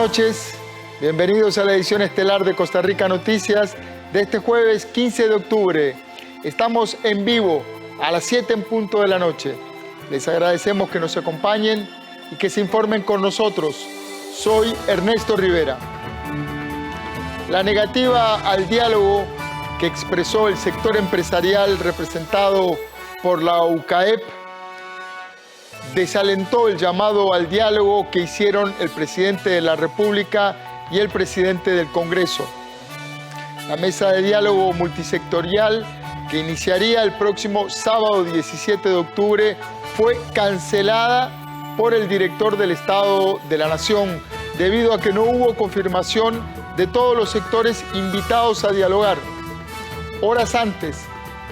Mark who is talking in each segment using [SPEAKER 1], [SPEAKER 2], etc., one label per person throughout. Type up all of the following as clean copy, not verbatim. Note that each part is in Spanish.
[SPEAKER 1] noches, bienvenidos a la edición estelar de Costa Rica Noticias de este jueves 15 de octubre. Estamos en vivo a las 7 en punto de la noche. Les agradecemos que nos acompañen y que se informen con nosotros. Soy Ernesto Rivera. La negativa al diálogo que expresó el sector empresarial representado por la UCAEP desalentó el llamado al diálogo que hicieron el presidente de la República y el presidente del Congreso. La mesa de diálogo multisectorial que iniciaría el próximo sábado 17 de octubre fue cancelada por el director del Estado de la Nación debido a que no hubo confirmación de todos los sectores invitados a dialogar. Horas antes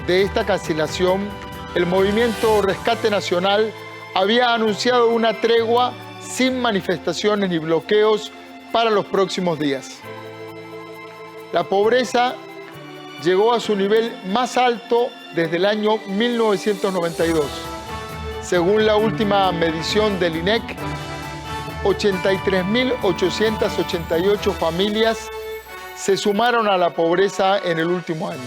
[SPEAKER 1] de esta cancelación, el movimiento Rescate Nacional había anunciado una tregua sin manifestaciones ni bloqueos para los próximos días. La pobreza llegó a su nivel más alto desde el año 1992. Según la última medición del INEC, 83.888 familias se sumaron a la pobreza en el último año.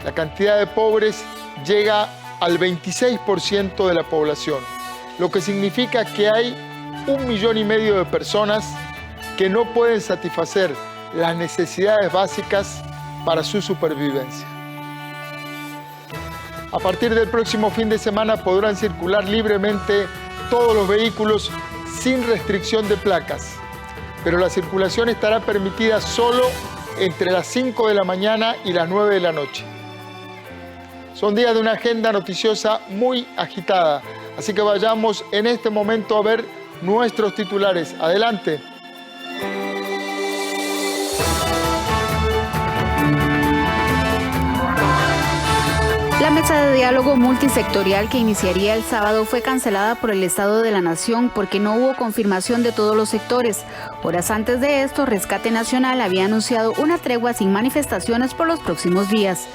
[SPEAKER 1] La cantidad de pobres llega al 26% de la población, lo que significa que hay 1,5 millones de personas que no pueden satisfacer las necesidades básicas para su supervivencia. A partir del próximo fin de semana podrán circular libremente todos los vehículos sin restricción de placas, pero la circulación estará permitida solo entre las 5 de la mañana y las 9 de la noche. Son días de una agenda noticiosa muy agitada, así que vayamos en este momento a ver nuestros titulares. Adelante.
[SPEAKER 2] La mesa de diálogo multisectorial que iniciaría el sábado fue cancelada por el Estado de la Nación porque no hubo confirmación de todos los sectores. Horas antes de esto, Rescate Nacional había anunciado una tregua sin manifestaciones por los próximos días.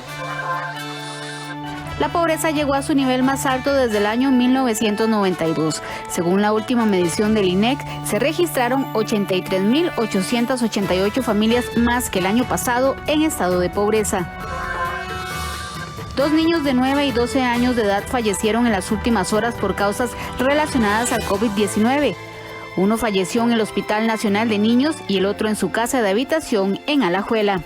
[SPEAKER 2] La pobreza llegó a su nivel más alto desde el año 1992. Según la última medición del INEC, se registraron 83.888 familias más que el año pasado en estado de pobreza. 2 niños de 9 y 12 años de edad fallecieron en las últimas horas por causas relacionadas al COVID-19. Uno falleció en el Hospital Nacional de Niños y el otro en su casa de habitación en Alajuela.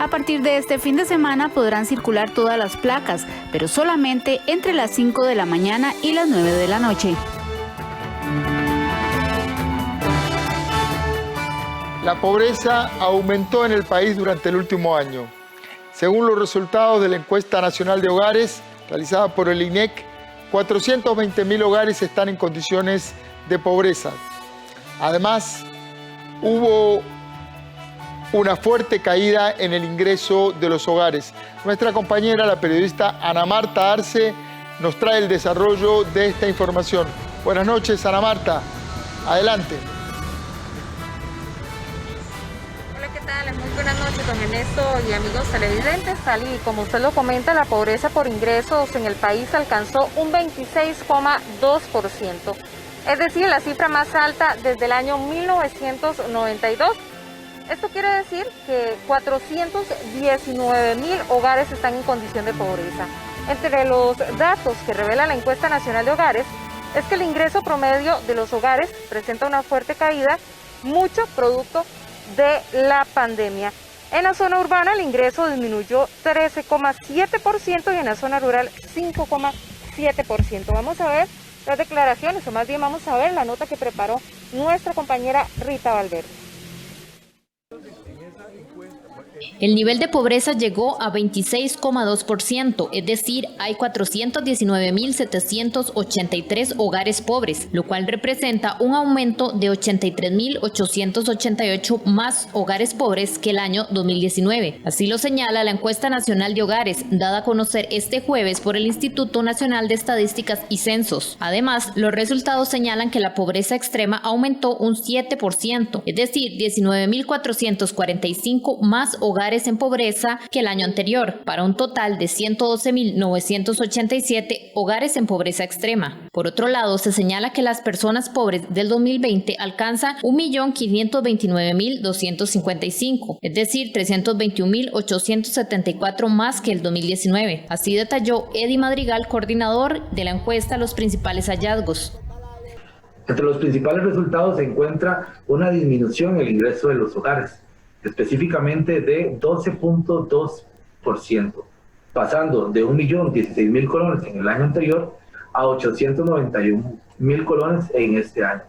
[SPEAKER 2] A partir de este fin de semana podrán circular todas las placas, pero solamente entre las 5 de la mañana y las 9 de la noche.
[SPEAKER 1] La pobreza aumentó en el país durante el último año. Según los resultados de la encuesta nacional de hogares realizada por el INEC, 420.000 hogares están en condiciones de pobreza. Además, hubo una fuerte caída en el ingreso de los hogares. Nuestra compañera, la periodista Ana Marta Arce, nos trae el desarrollo de esta información. Buenas noches, Ana Marta. Adelante.
[SPEAKER 3] Hola, ¿qué tal? Muy buenas noches, don Ernesto y amigos televidentes. Tal y como usted lo comenta, la pobreza por ingresos en el país alcanzó un 26,2%. Es decir, la cifra más alta desde el año 1992. Esto quiere decir que 419.000 hogares están en condición de pobreza. Entre los datos que revela la encuesta nacional de hogares es que el ingreso promedio de los hogares presenta una fuerte caída, mucho producto de la pandemia. En la zona urbana el ingreso disminuyó 13,7% y en la zona rural 5,7%. Vamos a ver las declaraciones, o más bien vamos a ver la nota que preparó nuestra compañera Rita Valverde.
[SPEAKER 4] El nivel de pobreza llegó a 26,2%, es decir, hay 419.783 hogares pobres, lo cual representa un aumento de 83.888 más hogares pobres que el año 2019. Así lo señala la encuesta nacional de hogares, dada a conocer este jueves por el Instituto Nacional de Estadísticas y Censos. Además, los resultados señalan que la pobreza extrema aumentó un 7%, es decir, 19.445 145 más hogares en pobreza que el año anterior, para un total de 112.987 hogares en pobreza extrema. Por otro lado, se señala que las personas pobres del 2020 alcanzan 1.529.255, es decir, 321.874 más que el 2019. Así detalló Eddie Madrigal, coordinador de la encuesta, los principales hallazgos.
[SPEAKER 5] Entre los principales resultados se encuentra una disminución en el ingreso de los hogares, específicamente de 12.2%, pasando de 1.016.000 colones en el año anterior a 891.000 colones en este año.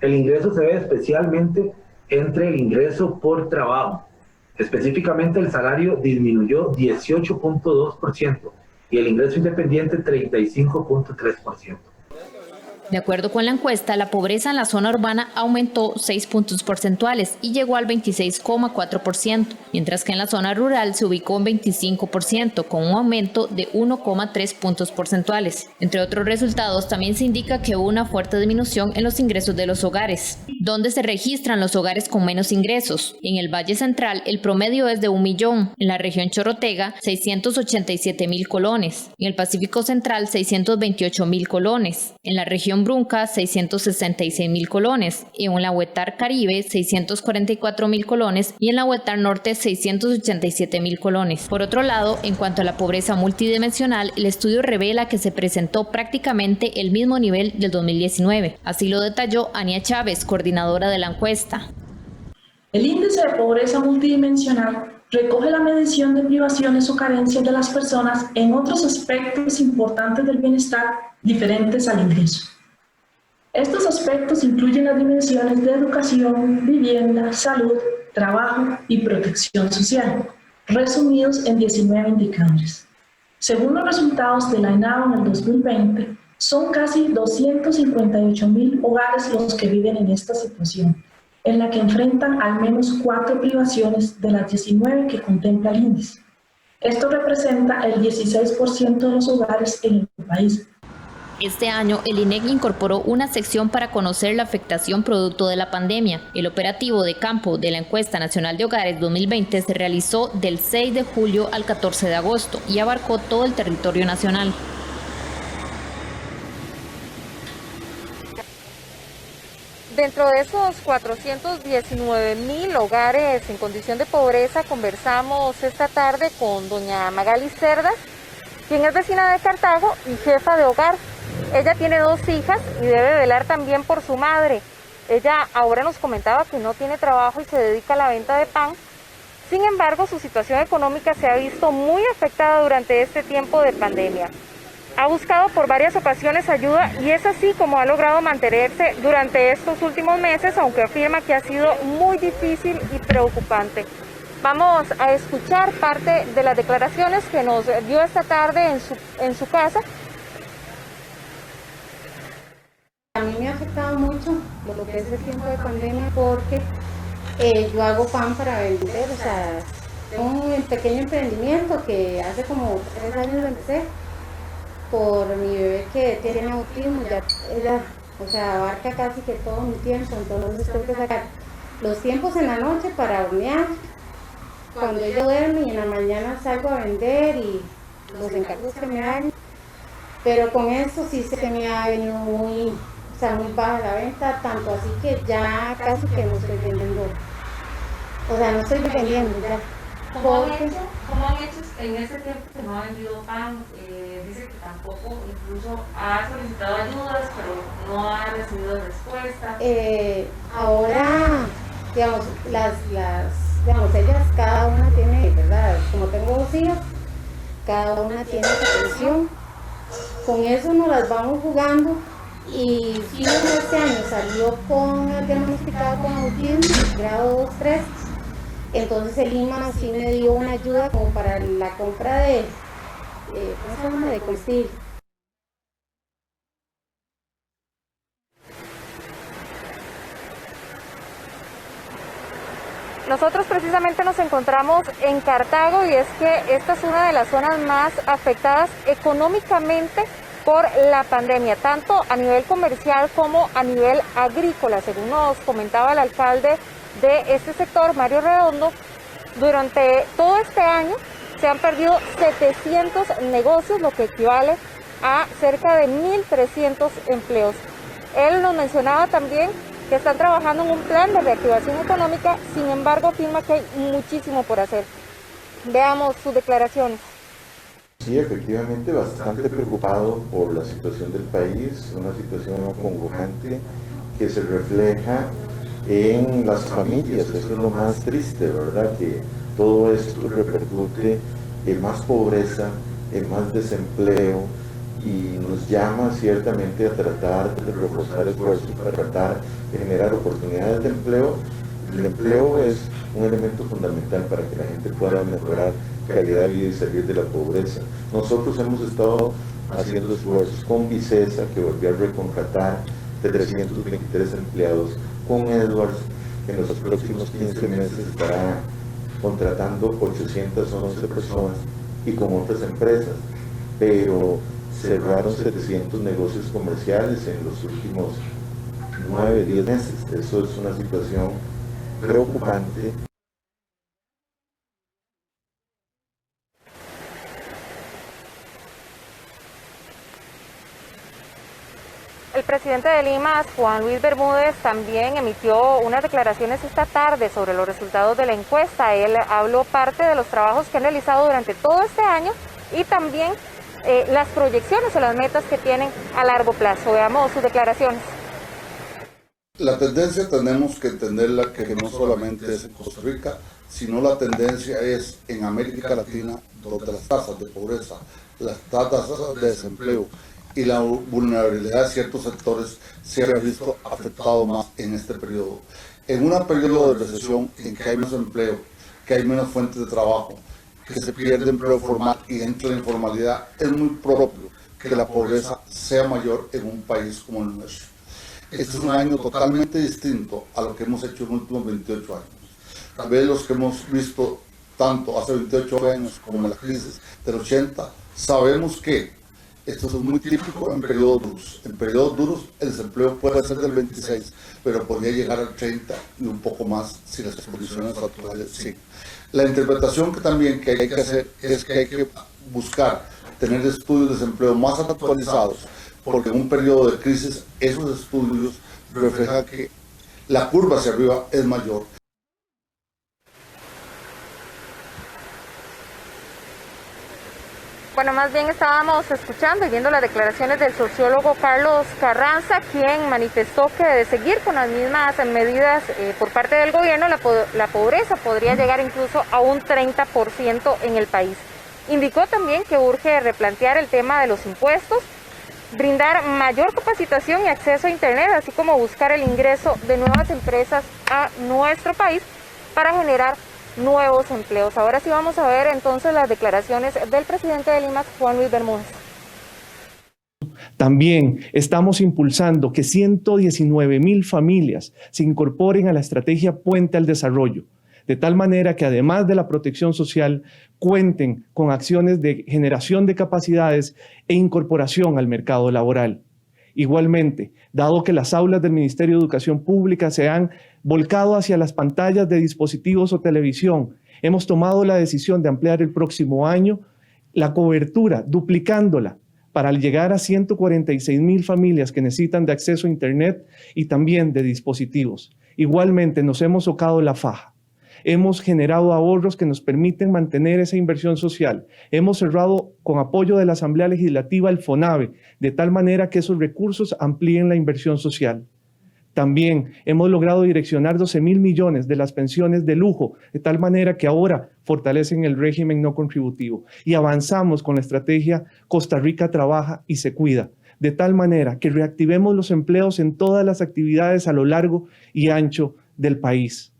[SPEAKER 5] El ingreso se ve especialmente entre el ingreso por trabajo. Específicamente el salario disminuyó 18.2% y el ingreso independiente 35.3%.
[SPEAKER 4] De acuerdo con la encuesta, la pobreza en la zona urbana aumentó 6 puntos porcentuales y llegó al 26,4%, mientras que en la zona rural se ubicó en 25%, con un aumento de 1,3 puntos porcentuales. Entre otros resultados, también se indica que hubo una fuerte disminución en los ingresos de los hogares, donde se registran los hogares con menos ingresos. En el Valle Central, el promedio es de 1 millón, en la región Chorotega, 687.000 colones, en el Pacífico Central, 628.000 colones, en la región Brunca, 666.000 colones, en la Huetar Caribe, 644.000 colones y en la Huetar Norte, 687.000 colones. Por otro lado, en cuanto a la pobreza multidimensional, el estudio revela que se presentó prácticamente el mismo nivel del 2019. Así lo detalló Ania Chávez, coordinadora de la encuesta.
[SPEAKER 6] El índice de pobreza multidimensional recoge la medición de privaciones o carencias de las personas en otros aspectos importantes del bienestar diferentes al ingreso. Estos aspectos incluyen las dimensiones de educación, vivienda, salud, trabajo y protección social, resumidos en 19 indicadores. Según los resultados de la ENAO en el 2020, son casi 258.000 hogares los que viven en esta situación, en la que enfrentan al menos 4 privaciones de las 19 que contempla el índice. Esto representa el 16% de los hogares en el país.
[SPEAKER 4] Este año, el INEC incorporó una sección para conocer la afectación producto de la pandemia. El operativo de campo de la Encuesta Nacional de Hogares 2020 se realizó del 6 de julio al 14 de agosto y abarcó todo el territorio nacional.
[SPEAKER 3] Dentro de esos 419.000 hogares en condición de pobreza, conversamos esta tarde con doña Magali Cerdas, quien es vecina de Cartago y jefa de hogar. Ella tiene 2 hijas y debe velar también por su madre. Ella ahora nos comentaba que no tiene trabajo y se dedica a la venta de pan. Sin embargo, su situación económica se ha visto muy afectada durante este tiempo de pandemia. Ha buscado por varias ocasiones ayuda y es así como ha logrado mantenerse durante estos últimos meses, aunque afirma que ha sido muy difícil y preocupante. Vamos a escuchar parte de las declaraciones que nos dio esta tarde en su casa.
[SPEAKER 7] A mí me ha afectado mucho lo que es el tiempo de pandemia porque yo hago pan para vender, o sea, tengo un pequeño emprendimiento que hace como 3 años empecé por mi bebé que tiene autismo, ya ella, o sea, abarca casi que todo mi tiempo, entonces tengo que sacar los tiempos en la noche para hornear, cuando ella duerme y en la mañana salgo a vender y los encargos que me dan, pero con eso sí se me ha venido muy baja la venta, tanto así que ya casi que no estoy vendiendo, o sea, no estoy vendiendo ya.
[SPEAKER 3] ¿Cómo han hecho en ese tiempo que no ha vendido pan? Dice que tampoco, incluso ha solicitado ayudas, pero no ha recibido respuesta.
[SPEAKER 7] Ahora, digamos, ellas cada una tiene, ¿verdad? Como tengo 2 hijas, cada una tiene su pensión. Con eso nos las vamos jugando. Y sí, este año salió diagnosticado con autismo, grado 2-3. Entonces el INMA sí me dio una ayuda como para la compra de comestible.
[SPEAKER 3] Nosotros precisamente nos encontramos en Cartago y es que esta es una de las zonas más afectadas económicamente por la pandemia, tanto a nivel comercial como a nivel agrícola, según nos comentaba el alcalde de este sector, Mario Redondo. Durante todo este año se han perdido 700 negocios, lo que equivale a cerca de 1.300 empleos. Él nos mencionaba también que están trabajando en un plan de reactivación económica, sin embargo afirma que hay muchísimo por hacer. Veamos sus declaraciones.
[SPEAKER 8] Sí, efectivamente, bastante preocupado por la situación del país, una situación acongojante que se refleja en las familias. Eso es lo más triste, ¿verdad? Que todo esto repercute en más pobreza, en más desempleo, y nos llama ciertamente a tratar de reforzar esfuerzos para tratar de generar oportunidades de empleo. El empleo es un elemento fundamental para que la gente pueda mejorar calidad de vida y salir de la pobreza. Nosotros hemos estado haciendo esfuerzos con Vicesa, que volvió a recontratar 323 empleados, con Edwards, que en los próximos 15 meses estará contratando 811 personas, y con otras empresas, pero cerraron 700 negocios comerciales en los últimos 9, 10 meses. Eso es una situación preocupante.
[SPEAKER 3] El presidente de Limas, Juan Luis Bermúdez, también emitió unas declaraciones esta tarde sobre los resultados de la encuesta. Él habló parte de los trabajos que han realizado durante todo este año y también las proyecciones o las metas que tienen a largo plazo. Veamos sus declaraciones.
[SPEAKER 9] La tendencia tenemos que entenderla que no solamente es en Costa Rica, sino la tendencia es en América Latina, donde las tasas de pobreza, las tasas de desempleo y la vulnerabilidad de ciertos sectores se ha visto afectado más en este periodo. En un periodo de recesión en que hay menos empleo, que hay menos fuentes de trabajo, que se pierde empleo formal y entra la informalidad, es muy propio que la pobreza sea mayor en un país como el nuestro. Este es un año totalmente distinto a lo que hemos hecho en los últimos 28 años. Tal vez los que hemos visto tanto hace 28 años como en la crisis del 80, sabemos que esto es muy típico en periodos duros. En periodos duros el desempleo puede ser del 26, pero podría llegar al 30 y un poco más si las condiciones actuales siguen. La interpretación que también que hay que hacer es que hay que buscar tener estudios de desempleo más actualizados, porque en un periodo de crisis esos estudios reflejan que la curva hacia arriba es mayor.
[SPEAKER 3] Bueno, más bien estábamos escuchando y viendo las declaraciones del sociólogo Carlos Carranza, quien manifestó que de seguir con las mismas medidas por parte del gobierno, la pobreza podría llegar incluso a un 30% en el país. Indicó también que urge replantear el tema de los impuestos, brindar mayor capacitación y acceso a Internet, así como buscar el ingreso de nuevas empresas a nuestro país para generar nuevos empleos. Ahora sí vamos a ver entonces las declaraciones del presidente de Limas, Juan Luis Bermúdez.
[SPEAKER 10] También estamos impulsando que 119,000 familias se incorporen a la estrategia Puente al Desarrollo, de tal manera que además de la protección social, cuenten con acciones de generación de capacidades e incorporación al mercado laboral. Igualmente, dado que las aulas del Ministerio de Educación Pública se han volcado hacia las pantallas de dispositivos o televisión, hemos tomado la decisión de ampliar el próximo año la cobertura, duplicándola, para llegar a 146,000 familias que necesitan de acceso a Internet y también de dispositivos. Igualmente, nos hemos socado la faja. Hemos generado ahorros que nos permiten mantener esa inversión social. Hemos cerrado con apoyo de la Asamblea Legislativa el FONAVE, de tal manera que esos recursos amplíen la inversión social. También hemos logrado direccionar 12,000 millones de las pensiones de lujo, de tal manera que ahora fortalecen el régimen no contributivo. Y avanzamos con la estrategia Costa Rica trabaja y se cuida, de tal manera que reactivemos los empleos en todas las actividades a lo largo y ancho del país.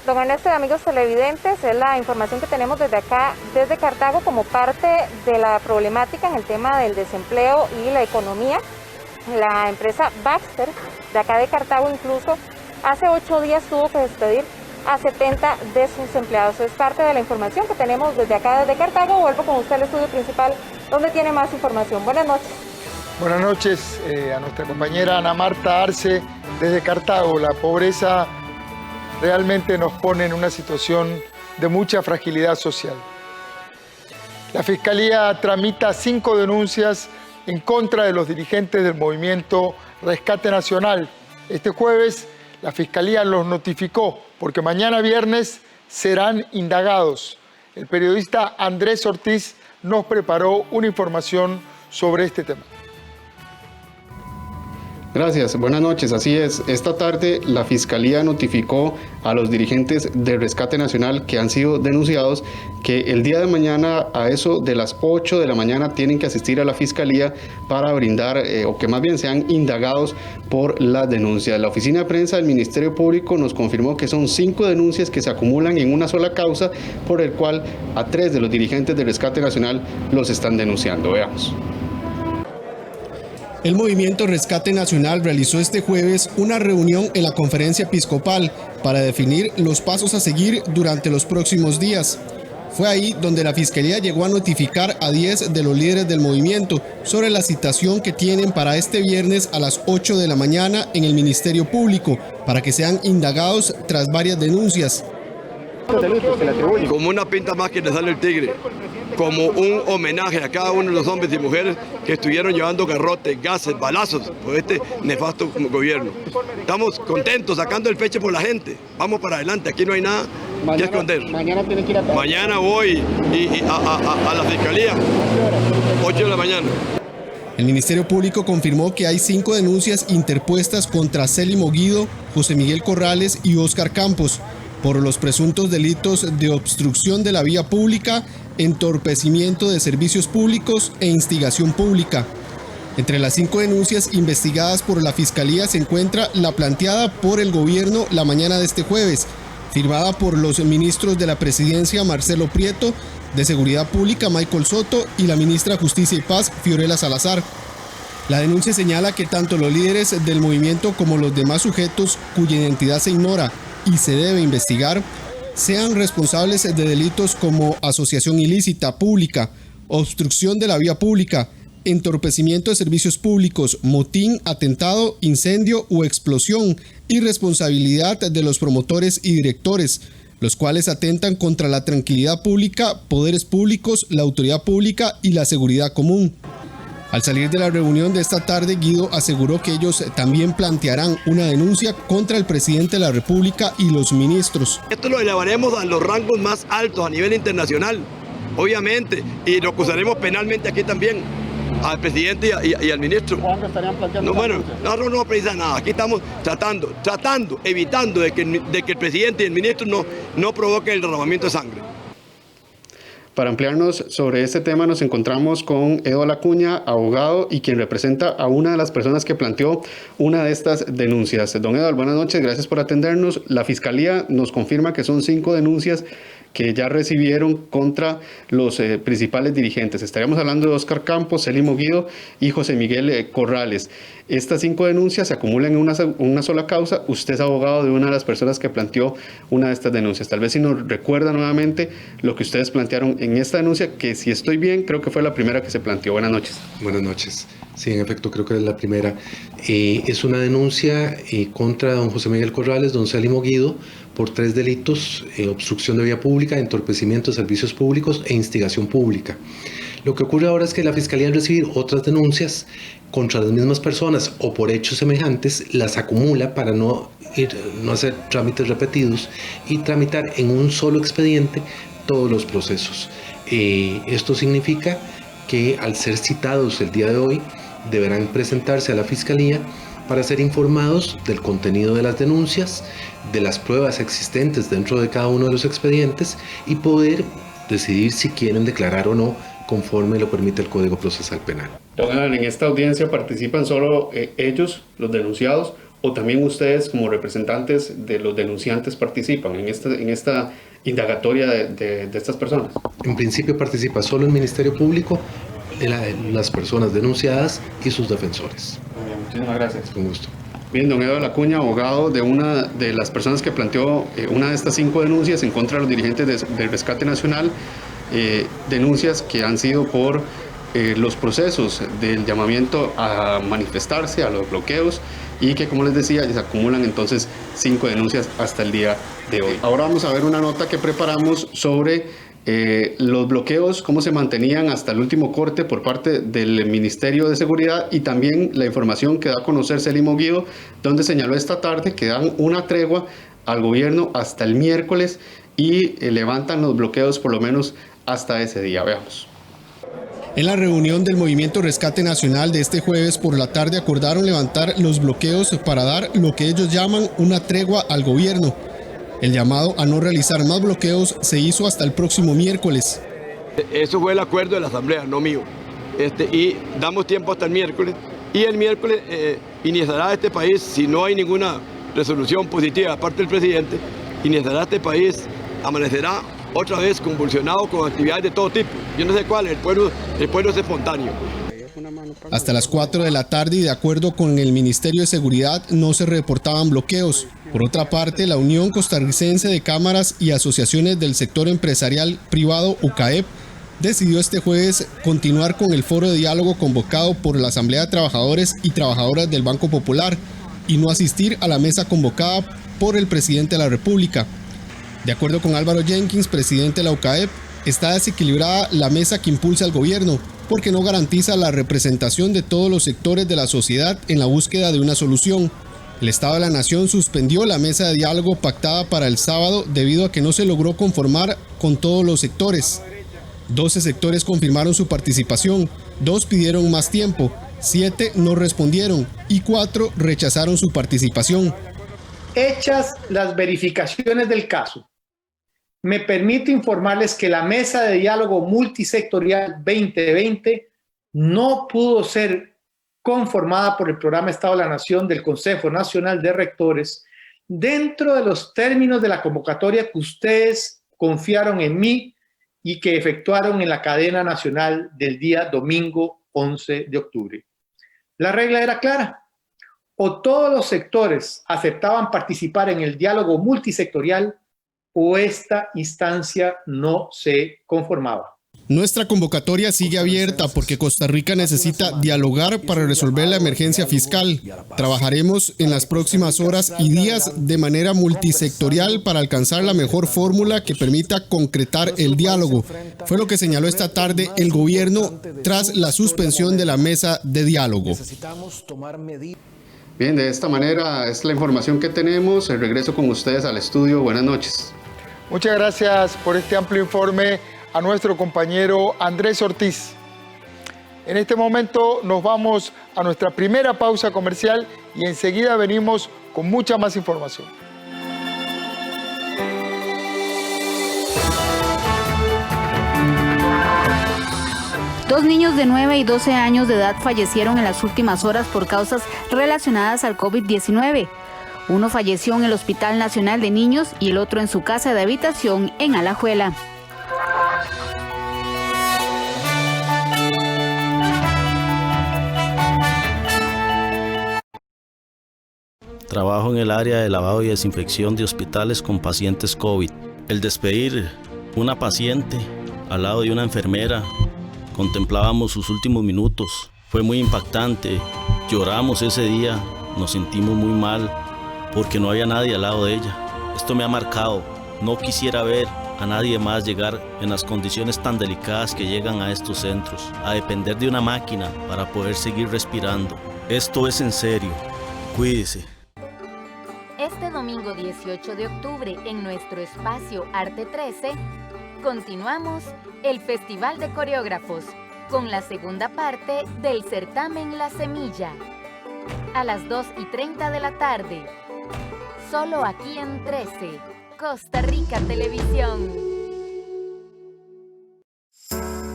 [SPEAKER 3] Don Ernesto y amigos televidentes, es la información que tenemos desde acá, desde Cartago, como parte de la problemática en el tema del desempleo y la economía. La empresa Baxter, de acá de Cartago, incluso hace 8 días tuvo que despedir a 70 de sus empleados. Es parte de la información que tenemos desde acá, desde Cartago. Vuelvo con usted al estudio principal, donde tiene más información. Buenas noches.
[SPEAKER 1] Buenas noches a nuestra compañera Ana Marta Arce desde Cartago. La pobreza realmente nos pone en una situación de mucha fragilidad social. La Fiscalía tramita 5 denuncias en contra de los dirigentes del movimiento Rescate Nacional. Este jueves la Fiscalía los notificó porque mañana viernes serán indagados. El periodista Andrés Ortiz nos preparó una información sobre este tema.
[SPEAKER 11] Gracias, buenas noches. Así es, esta tarde la Fiscalía notificó a los dirigentes del Rescate Nacional que han sido denunciados que el día de mañana a eso de las 8 de la mañana tienen que asistir a la Fiscalía para brindar o que más bien sean indagados por las denuncias. La Oficina de Prensa del Ministerio Público nos confirmó que son 5 denuncias que se acumulan en una sola causa, por el cual a 3 de los dirigentes del Rescate Nacional los están denunciando. Veamos.
[SPEAKER 12] El Movimiento Rescate Nacional realizó este jueves una reunión en la Conferencia Episcopal para definir los pasos a seguir durante los próximos días. Fue ahí donde la Fiscalía llegó a notificar a 10 de los líderes del movimiento sobre la citación que tienen para este viernes a las 8 de la mañana en el Ministerio Público para que sean indagados tras varias denuncias.
[SPEAKER 13] Como una pinta más que le sale el tigre, como un homenaje a cada uno de los hombres y mujeres que estuvieron llevando garrotes, gases, balazos por este nefasto gobierno. Estamos contentos, sacando el pecho por la gente. Vamos para adelante, aquí no hay nada que esconder. Mañana voy a la Fiscalía, 8 de la mañana.
[SPEAKER 12] El Ministerio Público confirmó que hay 5 denuncias interpuestas contra Celi Moguido, José Miguel Corrales y Óscar Campos por los presuntos delitos de obstrucción de la vía pública, entorpecimiento de servicios públicos e instigación pública. Entre las 5 denuncias investigadas por la Fiscalía se encuentra la planteada por el gobierno la mañana de este jueves, firmada por los ministros de la Presidencia Marcelo Prieto, de Seguridad Pública Michael Soto y la ministra de Justicia y Paz Fiorella Salazar. La denuncia señala que tanto los líderes del movimiento como los demás sujetos cuya identidad se ignora y se debe investigar, sean responsables de delitos como asociación ilícita pública, obstrucción de la vía pública, entorpecimiento de servicios públicos, motín, atentado, incendio o explosión y responsabilidad de los promotores y directores, los cuales atentan contra la tranquilidad pública, poderes públicos, la autoridad pública y la seguridad común. Al salir de la reunión de esta tarde, Guido aseguró que ellos también plantearán una denuncia contra el presidente de la República y los ministros.
[SPEAKER 13] Esto lo elevaremos a los rangos más altos a nivel internacional, obviamente, y lo acusaremos penalmente aquí también, al presidente y al ministro.
[SPEAKER 11] ¿Cuándo estarían planteando?
[SPEAKER 13] No, bueno, nosotros no precisa nada, aquí estamos evitando de que el presidente y el ministro no provoquen el derramamiento de sangre.
[SPEAKER 11] Para ampliarnos sobre este tema nos encontramos con Eduardo Acuña, abogado y quien representa a una de las personas que planteó una de estas denuncias. Don Eduardo, buenas noches, gracias por atendernos. La Fiscalía nos confirma que son 5 denuncias que ya recibieron contra los principales dirigentes. Estaríamos hablando de Óscar Campos, Celi Moguido y José Miguel Corrales. Estas 5 denuncias se acumulan en una sola causa. Usted es abogado de una de las personas que planteó una de estas denuncias. Tal vez si nos recuerda nuevamente lo que ustedes plantearon en esta denuncia, que si estoy bien, creo que fue la primera que se planteó. Buenas noches.
[SPEAKER 14] Buenas noches. Sí, en efecto, creo que es la primera. Es una denuncia contra don José Miguel Corrales, don Celi Moguido, por 3 delitos: obstrucción de vía pública, entorpecimiento de servicios públicos e instigación pública. Lo que ocurre ahora es que la Fiscalía, al recibir otras denuncias contra las mismas personas o por hechos semejantes, las acumula para no hacer trámites repetidos y tramitar en un solo expediente todos los procesos. Esto significa que al ser citados el día de hoy, deberán presentarse a la Fiscalía para ser informados del contenido de las denuncias, de las pruebas existentes dentro de cada uno de los expedientes y poder decidir si quieren declarar o no conforme lo permite el Código Procesal Penal.
[SPEAKER 11] Don Eduardo, ¿en esta audiencia participan solo ellos, los denunciados, o también ustedes como representantes de los denunciantes participan en esta indagatoria de estas personas?
[SPEAKER 14] En principio participa solo el Ministerio Público, las personas denunciadas y sus defensores.
[SPEAKER 11] Muy bien, muchísimas gracias.
[SPEAKER 14] Con gusto.
[SPEAKER 11] Bien, don Eduardo Acuña, abogado de una de las personas que planteó una de estas 5 denuncias en contra de los dirigentes del Rescate Nacional, denuncias que han sido por los procesos del llamamiento a manifestarse, a los bloqueos y que, como les decía, ya se acumulan entonces 5 denuncias hasta el día de hoy. Ahora vamos a ver una nota que preparamos sobre los bloqueos, cómo se mantenían hasta el último corte por parte del Ministerio de Seguridad, y también la información que da a conocer Célimo Guido, donde señaló esta tarde que dan una tregua al gobierno hasta el miércoles y levantan los bloqueos por lo menos hasta ese día. Veamos.
[SPEAKER 12] En la reunión del Movimiento Rescate Nacional de este jueves por la tarde acordaron levantar los bloqueos para dar lo que ellos llaman una tregua al gobierno. El llamado a no realizar más bloqueos se hizo hasta el próximo miércoles.
[SPEAKER 13] Eso fue el acuerdo de la Asamblea, no mío. Y damos tiempo hasta el miércoles. Y el miércoles iniciará este país, si no hay ninguna resolución positiva aparte del presidente, iniciará este país, amanecerá otra vez convulsionado con actividades de todo tipo. Yo no sé cuál, el pueblo es espontáneo.
[SPEAKER 12] Hasta las 4 de la tarde, y de acuerdo con el Ministerio de Seguridad, no se reportaban bloqueos. Por otra parte, la Unión Costarricense de Cámaras y Asociaciones del Sector Empresarial Privado, UCAEP, decidió este jueves continuar con el foro de diálogo convocado por la Asamblea de Trabajadores y Trabajadoras del Banco Popular y no asistir a la mesa convocada por el presidente de la República. De acuerdo con Álvaro Jenkins, presidente de la UCAEP, está desequilibrada la mesa que impulsa al gobierno porque no garantiza la representación de todos los sectores de la sociedad en la búsqueda de una solución. El Estado de la Nación suspendió la mesa de diálogo pactada para el sábado debido a que no se logró conformar con todos los sectores. 12 sectores confirmaron su participación, 2 pidieron más tiempo, 7 no respondieron y 4 rechazaron su participación.
[SPEAKER 15] Hechas las verificaciones del caso, me permito informarles que la Mesa de Diálogo Multisectorial 2020 no pudo ser conformada por el Programa Estado de la Nación del Consejo Nacional de Rectores dentro de los términos de la convocatoria que ustedes confiaron en mí y que efectuaron en la cadena nacional del día domingo 11 de octubre. La regla era clara. O todos los sectores aceptaban participar en el diálogo multisectorial o esta instancia no se conformaba.
[SPEAKER 12] Nuestra convocatoria sigue abierta porque Costa Rica necesita dialogar para resolver la emergencia fiscal. Trabajaremos en las próximas horas y días de manera multisectorial para alcanzar la mejor fórmula que permita concretar el diálogo. Fue lo que señaló esta tarde el gobierno tras la suspensión de la mesa de diálogo.
[SPEAKER 11] Bien, de esta manera es la información que tenemos. El regreso con ustedes al estudio. Buenas noches.
[SPEAKER 1] Muchas gracias por este amplio informe a nuestro compañero Andrés Ortiz. En este momento nos vamos a nuestra primera pausa comercial y enseguida venimos con mucha más información.
[SPEAKER 2] Dos niños de 9 y 12 años de edad fallecieron en las últimas horas por causas relacionadas al COVID-19. Uno falleció en el Hospital Nacional de Niños y el otro en su casa de habitación en Alajuela.
[SPEAKER 16] Trabajo en el área de lavado y desinfección de hospitales con pacientes COVID. El despedir una paciente al lado de una enfermera, contemplábamos sus últimos minutos. Fue muy impactante. Lloramos ese día, nos sentimos muy mal porque no había nadie al lado de ella. Esto me ha marcado. No quisiera ver a nadie más llegar en las condiciones tan delicadas que llegan a estos centros, a depender de una máquina para poder seguir respirando. Esto es en serio. Cuídese.
[SPEAKER 17] Este domingo 18 de octubre, en nuestro espacio Arte 13, continuamos el Festival de Coreógrafos con la segunda parte del certamen La Semilla. A las 2:30 de la tarde, solo aquí en 13, Costa Rica Televisión.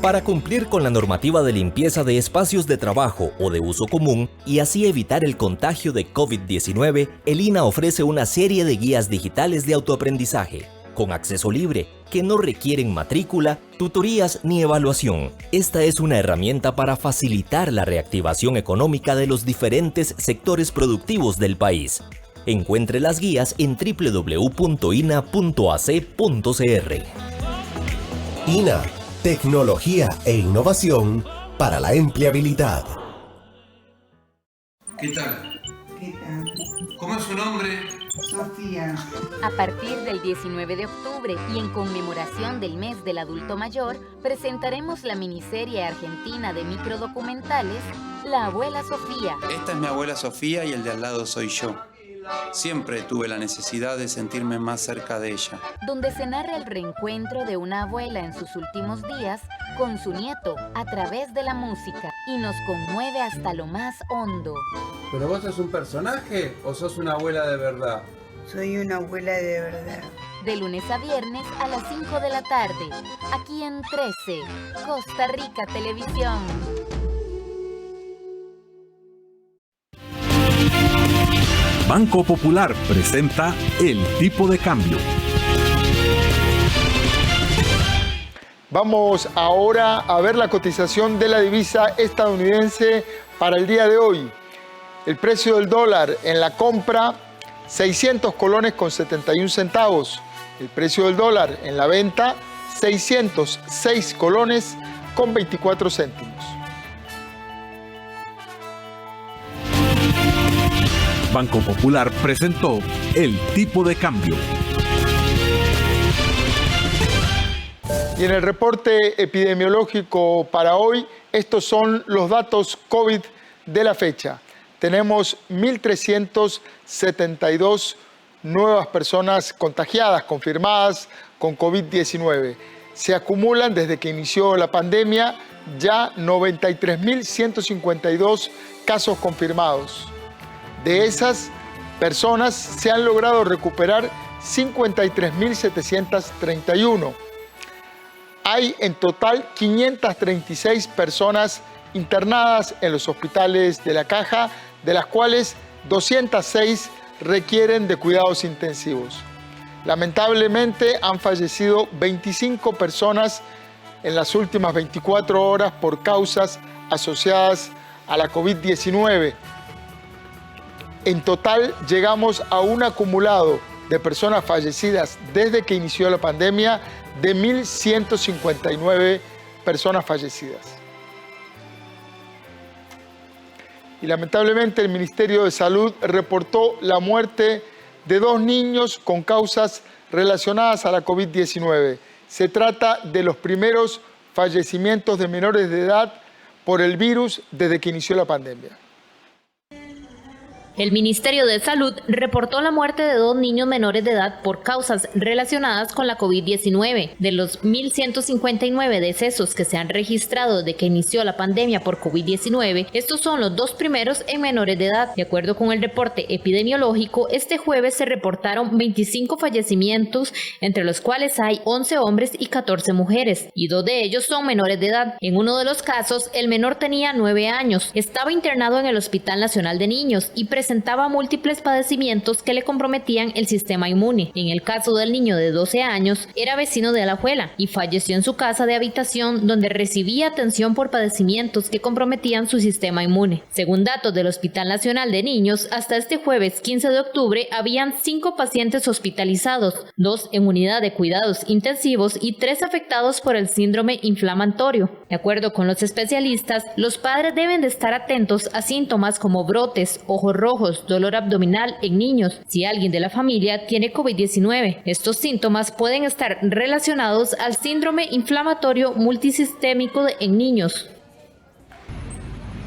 [SPEAKER 18] Para cumplir con la normativa de limpieza de espacios de trabajo o de uso común y así evitar el contagio de COVID-19, el INA ofrece una serie de guías digitales de autoaprendizaje, con acceso libre, que no requieren matrícula, tutorías ni evaluación. Esta es una herramienta para facilitar la reactivación económica de los diferentes sectores productivos del país. Encuentre las guías en www.ina.ac.cr.
[SPEAKER 19] INA, tecnología e innovación para la empleabilidad.
[SPEAKER 20] ¿Qué tal?
[SPEAKER 21] ¿Qué tal?
[SPEAKER 20] ¿Cómo es su nombre?
[SPEAKER 17] Sofía. A partir del 19 de octubre y en conmemoración del mes del adulto mayor, presentaremos la miniserie argentina de microdocumentales La Abuela Sofía.
[SPEAKER 21] Esta es mi abuela Sofía y el de al lado soy yo. Siempre tuve la necesidad de sentirme más cerca de ella.
[SPEAKER 17] Donde se narra el reencuentro de una abuela en sus últimos días con su nieto a través de la música y nos conmueve hasta lo más hondo.
[SPEAKER 20] ¿Pero vos sos un personaje o sos una abuela de verdad?
[SPEAKER 22] Soy una abuela de verdad.
[SPEAKER 17] De lunes a viernes a las 5 de la tarde, aquí en 13, Costa Rica Televisión.
[SPEAKER 23] Banco Popular presenta El Tipo de Cambio.
[SPEAKER 1] Vamos ahora a ver la cotización de la divisa estadounidense para el día de hoy. El precio del dólar en la compra, 600 colones con 71 centavos. El precio del dólar en la venta, 606 colones con 24 céntimos.
[SPEAKER 23] Banco Popular presentó El Tipo de Cambio.
[SPEAKER 1] Y en el reporte epidemiológico para hoy, estos son los datos COVID de la fecha. Tenemos 1.372 nuevas personas contagiadas, confirmadas con COVID-19. Se acumulan desde que inició la pandemia ya 93.152 casos confirmados. De esas personas se han logrado recuperar 53.731. Hay en total 536 personas internadas en los hospitales de La Caja, de las cuales 206 requieren de cuidados intensivos. Lamentablemente han fallecido 25 personas en las últimas 24 horas por causas asociadas a la COVID-19. En total llegamos a un acumulado de personas fallecidas desde que inició la pandemia de 1.159 personas fallecidas. Y lamentablemente el Ministerio de Salud reportó la muerte de 2 niños con causas relacionadas a la COVID-19. Se trata de los primeros fallecimientos de menores de edad por el virus desde que inició la pandemia.
[SPEAKER 4] El Ministerio de Salud reportó la muerte de 2 niños menores de edad por causas relacionadas con la COVID-19. De los 1.159 decesos que se han registrado desde que inició la pandemia por COVID-19, estos son los 2 primeros en menores de edad. De acuerdo con el reporte epidemiológico, este jueves se reportaron 25 fallecimientos, entre los cuales hay 11 hombres y 14 mujeres, y 2 de ellos son menores de edad. En uno de los casos, el menor tenía 9 años, estaba internado en el Hospital Nacional de Niños y presentaba múltiples padecimientos que le comprometían el sistema inmune. En el caso del niño de 12 años, era vecino de Alajuela y falleció en su casa de habitación donde recibía atención por padecimientos que comprometían su sistema inmune. Según datos del Hospital Nacional de Niños, hasta este jueves 15 de octubre habían 5 pacientes hospitalizados, 2 en unidad de cuidados intensivos y 3 afectados por el síndrome inflamatorio. De acuerdo con los especialistas, los padres deben de estar atentos a síntomas como brotes, ojos rojos, dolor abdominal en niños. Si alguien de la familia tiene COVID-19, estos síntomas pueden estar relacionados al síndrome inflamatorio multisistémico en niños.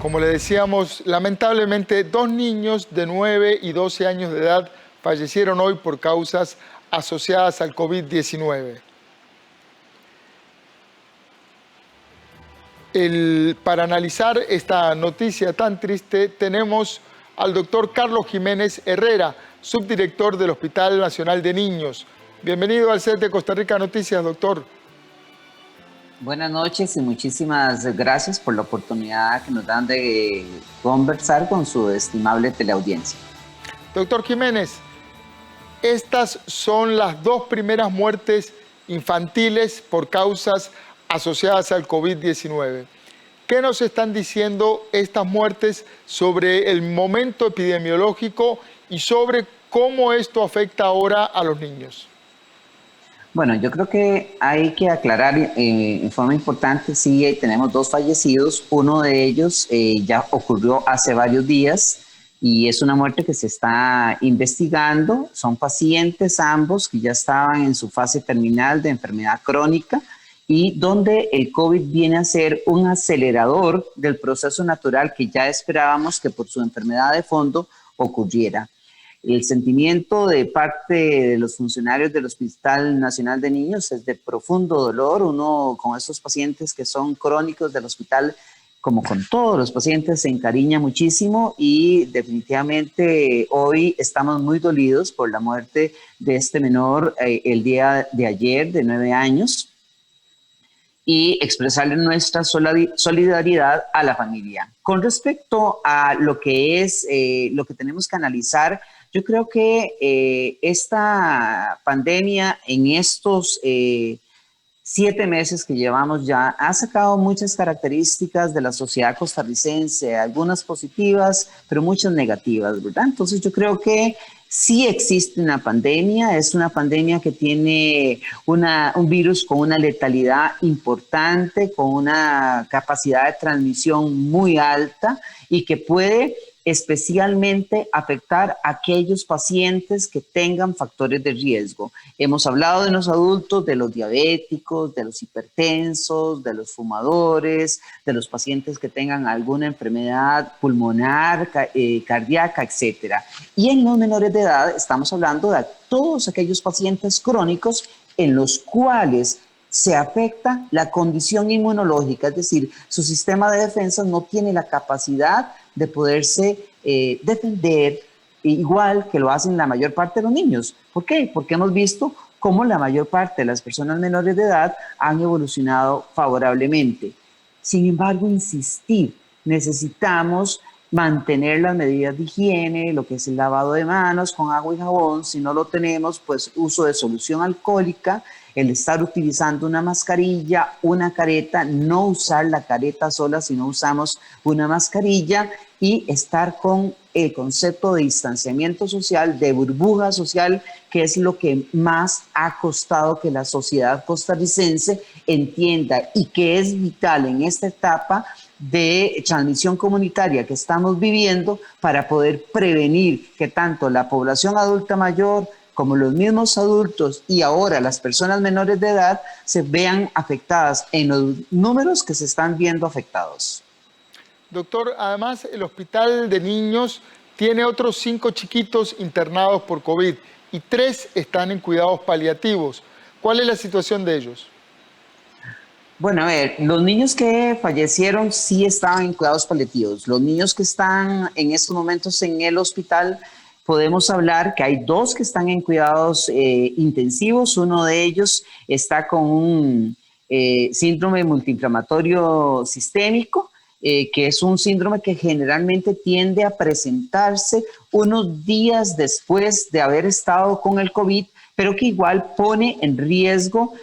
[SPEAKER 1] Como le decíamos, lamentablemente 2 niños de 9 y 12 años de edad fallecieron hoy por causas asociadas al COVID-19. Para analizar esta noticia tan triste tenemos al doctor Carlos Jiménez Herrera, subdirector del Hospital Nacional de Niños. Bienvenido al set de Costa Rica Noticias, doctor.
[SPEAKER 24] Buenas noches y muchísimas gracias por la oportunidad que nos dan de conversar con su estimable teleaudiencia.
[SPEAKER 1] Doctor Jiménez, estas son las 2 primeras muertes infantiles por causas asociadas al COVID-19. ¿Qué nos están diciendo estas muertes sobre el momento epidemiológico y sobre cómo esto afecta ahora a los niños?
[SPEAKER 24] Bueno, yo creo que hay que aclarar en forma importante, sí, tenemos 2 fallecidos. Uno de ellos ya ocurrió hace varios días y es una muerte que se está investigando. Son pacientes ambos que ya estaban en su fase terminal de enfermedad crónica y donde el COVID viene a ser un acelerador del proceso natural que ya esperábamos que por su enfermedad de fondo ocurriera. El sentimiento de parte de los funcionarios del Hospital Nacional de Niños es de profundo dolor. Uno con estos pacientes que son crónicos del hospital, como con todos los pacientes, se encariña muchísimo y definitivamente hoy estamos muy dolidos por la muerte de este menor el día de ayer, de 9 años, y expresarle nuestra solidaridad a la familia. Con respecto a lo que es lo que tenemos que analizar, yo creo que esta pandemia en estos 7 meses que llevamos ya ha sacado muchas características de la sociedad costarricense, algunas positivas, pero muchas negativas, ¿verdad? Entonces yo creo que sí existe una pandemia, es una pandemia que tiene un virus con una letalidad importante, con una capacidad de transmisión muy alta y que puede especialmente afectar a aquellos pacientes que tengan factores de riesgo. Hemos hablado de los adultos, de los diabéticos, de los hipertensos, de los fumadores, de los pacientes que tengan alguna enfermedad pulmonar, cardíaca, etc. Y en los menores de edad estamos hablando de todos aquellos pacientes crónicos en los cuales se afecta la condición inmunológica, es decir, su sistema de defensa no tiene la capacidad de poderse defender igual que lo hacen la mayor parte de los niños. ¿Por qué? Porque hemos visto cómo la mayor parte de las personas menores de edad han evolucionado favorablemente. Sin embargo, insistir, necesitamos mantener las medidas de higiene, lo que es el lavado de manos con agua y jabón. Si no lo tenemos, pues uso de solución alcohólica, el estar utilizando una mascarilla, una careta, no usar la careta sola, sino usamos una mascarilla y estar con el concepto de distanciamiento social, de burbuja social, que es lo que más ha costado que la sociedad costarricense entienda y que es vital en esta etapa de transmisión comunitaria que estamos viviendo para poder prevenir que tanto la población adulta mayor como los mismos adultos y ahora las personas menores de edad se vean afectadas en los números que se están viendo afectados.
[SPEAKER 1] Doctor, además el Hospital de Niños tiene otros 5 chiquitos internados por COVID y 3 están en cuidados paliativos. ¿Cuál es la situación de ellos?
[SPEAKER 24] Bueno, a ver, los niños que fallecieron sí estaban en cuidados paliativos. Los niños que están en estos momentos en el hospital, podemos hablar que hay 2 que están en cuidados intensivos. Uno de ellos está con un síndrome multiinflamatorio sistémico, que es un síndrome que generalmente tiende a presentarse unos días después de haber estado con el COVID, pero que igual pone en riesgo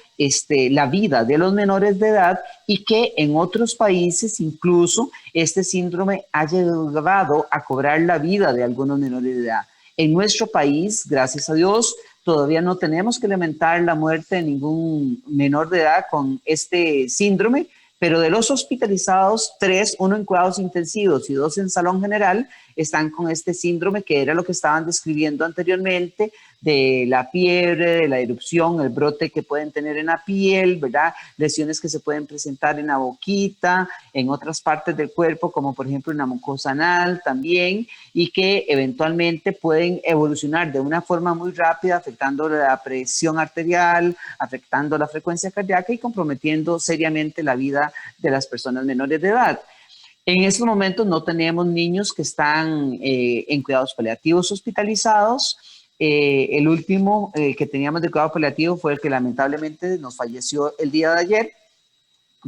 [SPEAKER 24] la vida de los menores de edad y que en otros países incluso este síndrome ha llevado a cobrar la vida de algunos menores de edad. En nuestro país, gracias a Dios, todavía no tenemos que lamentar la muerte de ningún menor de edad con este síndrome, pero de los hospitalizados, 3, 1 en cuidados intensivos y 2 en salón general, están con este síndrome que era lo que estaban describiendo anteriormente, de la fiebre, de la erupción, el brote que pueden tener en la piel, ¿verdad? Lesiones que se pueden presentar en la boquita, en otras partes del cuerpo, como por ejemplo en la mucosa anal también, y que eventualmente pueden evolucionar de una forma muy rápida, afectando la presión arterial, afectando la frecuencia cardíaca y comprometiendo seriamente la vida de las personas menores de edad. En estos momentos no tenemos niños que están en cuidados paliativos hospitalizados. El último que teníamos de cuidado paliativo fue el que lamentablemente nos falleció el día de ayer,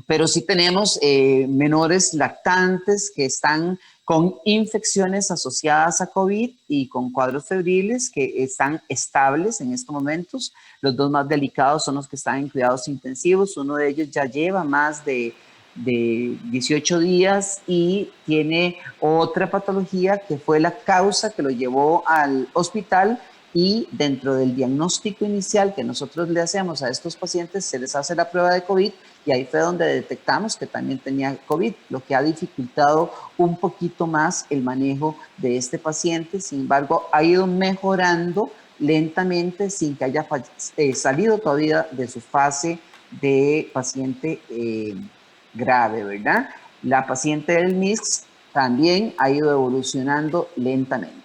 [SPEAKER 24] pero sí tenemos menores lactantes que están con infecciones asociadas a COVID y con cuadros febriles que están estables en estos momentos. Los 2 más delicados son los que están en cuidados intensivos. Uno de ellos ya lleva más de 18 días y tiene otra patología que fue la causa que lo llevó al hospital, y dentro del diagnóstico inicial que nosotros le hacemos a estos pacientes se les hace la prueba de COVID y ahí fue donde detectamos que también tenía COVID, lo que ha dificultado un poquito más el manejo de este paciente. Sin embargo, ha ido mejorando lentamente sin que haya salido todavía de su fase de paciente grave, ¿verdad? La paciente del MIS también ha ido evolucionando lentamente.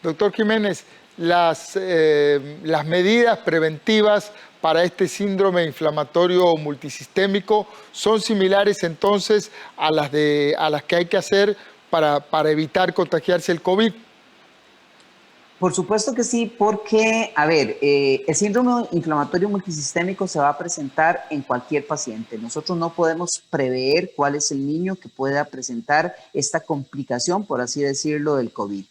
[SPEAKER 1] Doctor Jiménez, las medidas preventivas para este síndrome inflamatorio multisistémico son similares entonces a las que hay que hacer para evitar contagiarse el COVID.
[SPEAKER 24] Por supuesto que sí, porque, a ver, el síndrome inflamatorio multisistémico se va a presentar en cualquier paciente. Nosotros no podemos prever cuál es el niño que pueda presentar esta complicación, por así decirlo, del COVID.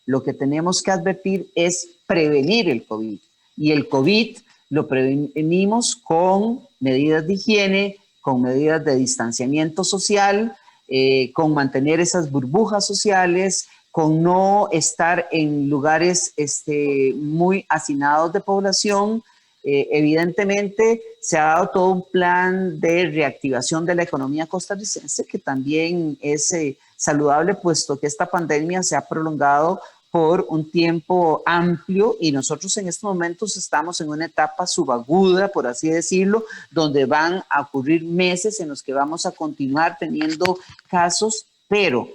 [SPEAKER 24] Lo que tenemos que advertir es prevenir el COVID. Y el COVID lo prevenimos con medidas de higiene, con medidas de distanciamiento social, con mantener esas burbujas sociales, con no estar en lugares muy hacinados de población. Evidentemente se ha dado todo un plan de reactivación de la economía costarricense que también es saludable, puesto que esta pandemia se ha prolongado por un tiempo amplio y nosotros en estos momentos estamos en una etapa subaguda, por así decirlo, donde van a ocurrir meses en los que vamos a continuar teniendo casos, pero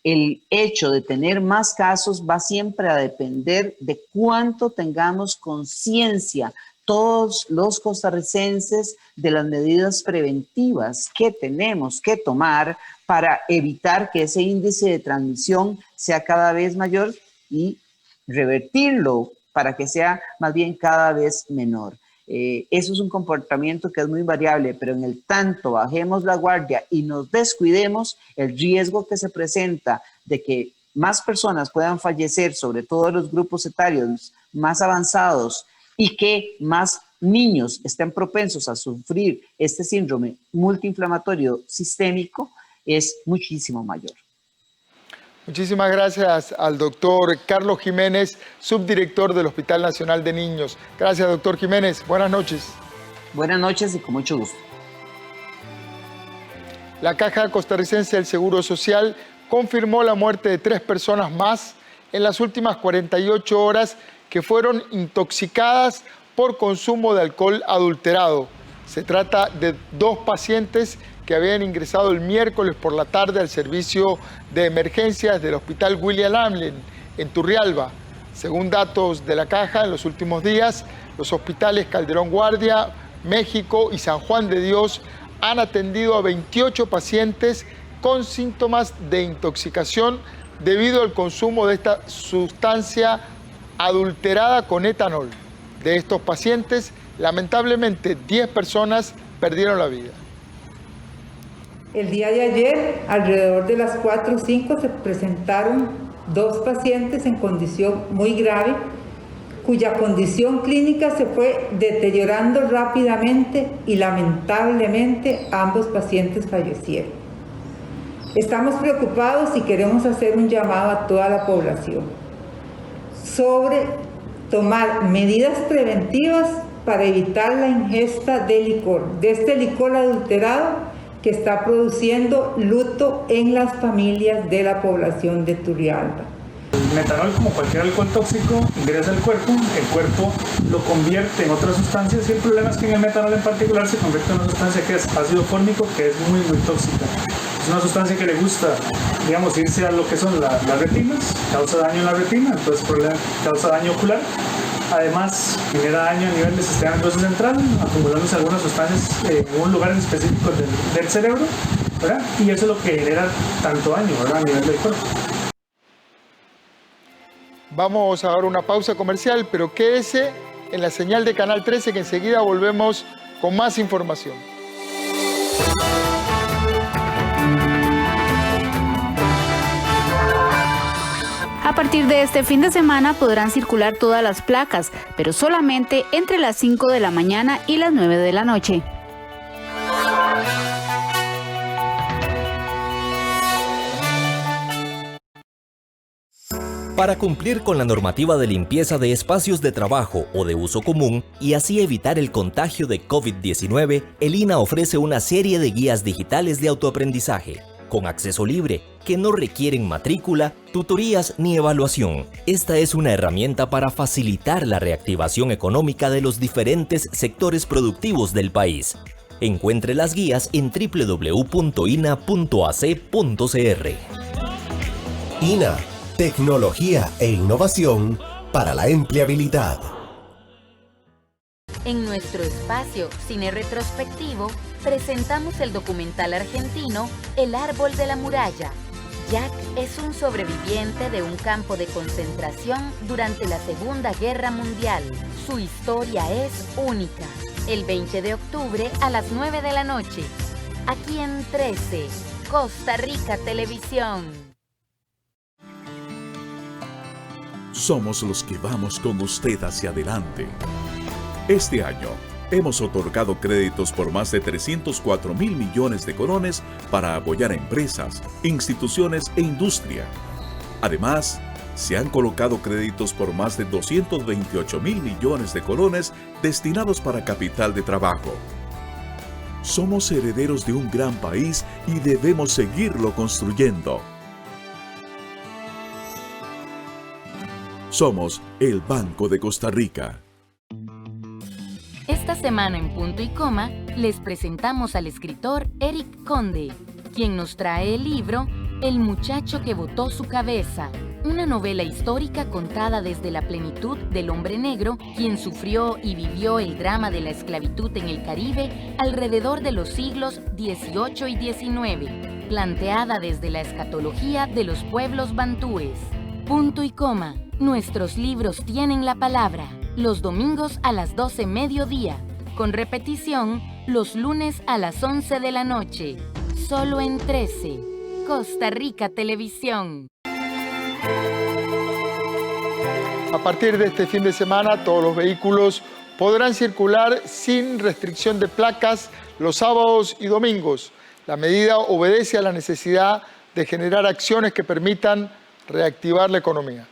[SPEAKER 24] el hecho de tener más casos va siempre a depender de cuánto tengamos conciencia todos los costarricenses de las medidas preventivas que tenemos que tomar para evitar que ese índice de transmisión sea cada vez mayor y revertirlo para que sea más bien cada vez menor. Eso es un comportamiento que es muy variable, pero en el tanto bajemos la guardia y nos descuidemos, el riesgo que se presenta de que más personas puedan fallecer, sobre todo los grupos etarios más avanzados, y que más niños estén propensos a sufrir este síndrome multiinflamatorio sistémico, es muchísimo mayor.
[SPEAKER 1] Muchísimas gracias al doctor Carlos Jiménez, subdirector del Hospital Nacional de Niños. Gracias, doctor Jiménez. Buenas noches.
[SPEAKER 24] Buenas noches y con mucho gusto.
[SPEAKER 1] La Caja Costarricense del Seguro Social confirmó la muerte de 3 personas más en las últimas 48 horas que fueron intoxicadas por consumo de alcohol adulterado. Se trata de 2 pacientes que habían ingresado el miércoles por la tarde al servicio de emergencias del Hospital William Allen en Turrialba. Según datos de la Caja, en los últimos días, los hospitales Calderón Guardia, México y San Juan de Dios han atendido a 28 pacientes con síntomas de intoxicación debido al consumo de esta sustancia adulterada con etanol. De estos pacientes, lamentablemente 10 personas perdieron la vida.
[SPEAKER 5] El día de ayer, alrededor de las 4 o 5, se presentaron 2 pacientes en condición muy grave, cuya condición clínica se fue deteriorando rápidamente y lamentablemente ambos pacientes fallecieron. Estamos preocupados y queremos hacer un llamado a toda la población sobre tomar medidas preventivas para evitar la ingesta de licor, de este licor adulterado que está produciendo luto en las familias de la población de Turrialba.
[SPEAKER 6] El metanol, como cualquier alcohol tóxico, ingresa al cuerpo, el cuerpo lo convierte en otras sustancias y el problema es que en el metanol en particular se convierte en una sustancia que es ácido fórmico, que es muy tóxica. Es una sustancia que le gusta, digamos, irse a lo que son las retinas, causa daño en la retina, entonces causa daño ocular. Además, genera daño a nivel del sistema nervioso central, acumulándose algunas sustancias en un lugar específico del cerebro, ¿verdad? Y eso es lo que genera tanto daño, ¿verdad?, a nivel del cuerpo.
[SPEAKER 1] Vamos a dar una pausa comercial, pero quédese en la señal de Canal 13 que enseguida volvemos con más información.
[SPEAKER 2] A partir de este fin de semana podrán circular todas las placas, pero solamente entre las 5 de la mañana y las 9 de la noche.
[SPEAKER 18] Para cumplir con la normativa de limpieza de espacios de trabajo o de uso común y así evitar el contagio de COVID-19, el INA ofrece una serie de guías digitales de autoaprendizaje, con acceso libre, que no requieren matrícula, tutorías ni evaluación. Esta es una herramienta para facilitar la reactivación económica de los diferentes sectores productivos del país. Encuentre las guías en www.ina.ac.cr.
[SPEAKER 19] INA, tecnología e innovación para la empleabilidad.
[SPEAKER 17] En nuestro espacio Cine Retrospectivo presentamos el documental argentino El Árbol de la Muralla. Jack es un sobreviviente de un campo de concentración durante la Segunda Guerra Mundial. Su historia es única. El 20 de octubre a las 9 de la noche. Aquí en 13, Costa Rica Televisión.
[SPEAKER 23] Somos los que vamos con usted hacia adelante. Este año hemos otorgado créditos por más de 304.000 millones de colones para apoyar a empresas, instituciones e industria. Además, se han colocado créditos por más de 228.000 millones de colones destinados para capital de trabajo. Somos herederos de un gran país y debemos seguirlo construyendo. Somos el Banco de Costa Rica.
[SPEAKER 17] Esta semana en Punto y Coma les presentamos al escritor Eric Conde, quien nos trae el libro El muchacho que botó su cabeza, una novela histórica contada desde la plenitud del hombre negro, quien sufrió y vivió el drama de la esclavitud en el Caribe alrededor de los siglos XVIII y XIX, planteada desde la escatología de los pueblos bantúes. Punto y Coma. Nuestros libros tienen la palabra, los domingos a las 12 mediodía, con repetición los lunes a las 11 de la noche, solo en 13, Costa Rica Televisión.
[SPEAKER 1] A partir de este fin de semana, todos los vehículos podrán circular sin restricción de placas los sábados y domingos. La medida obedece a la necesidad de generar acciones que permitan reactivar la economía.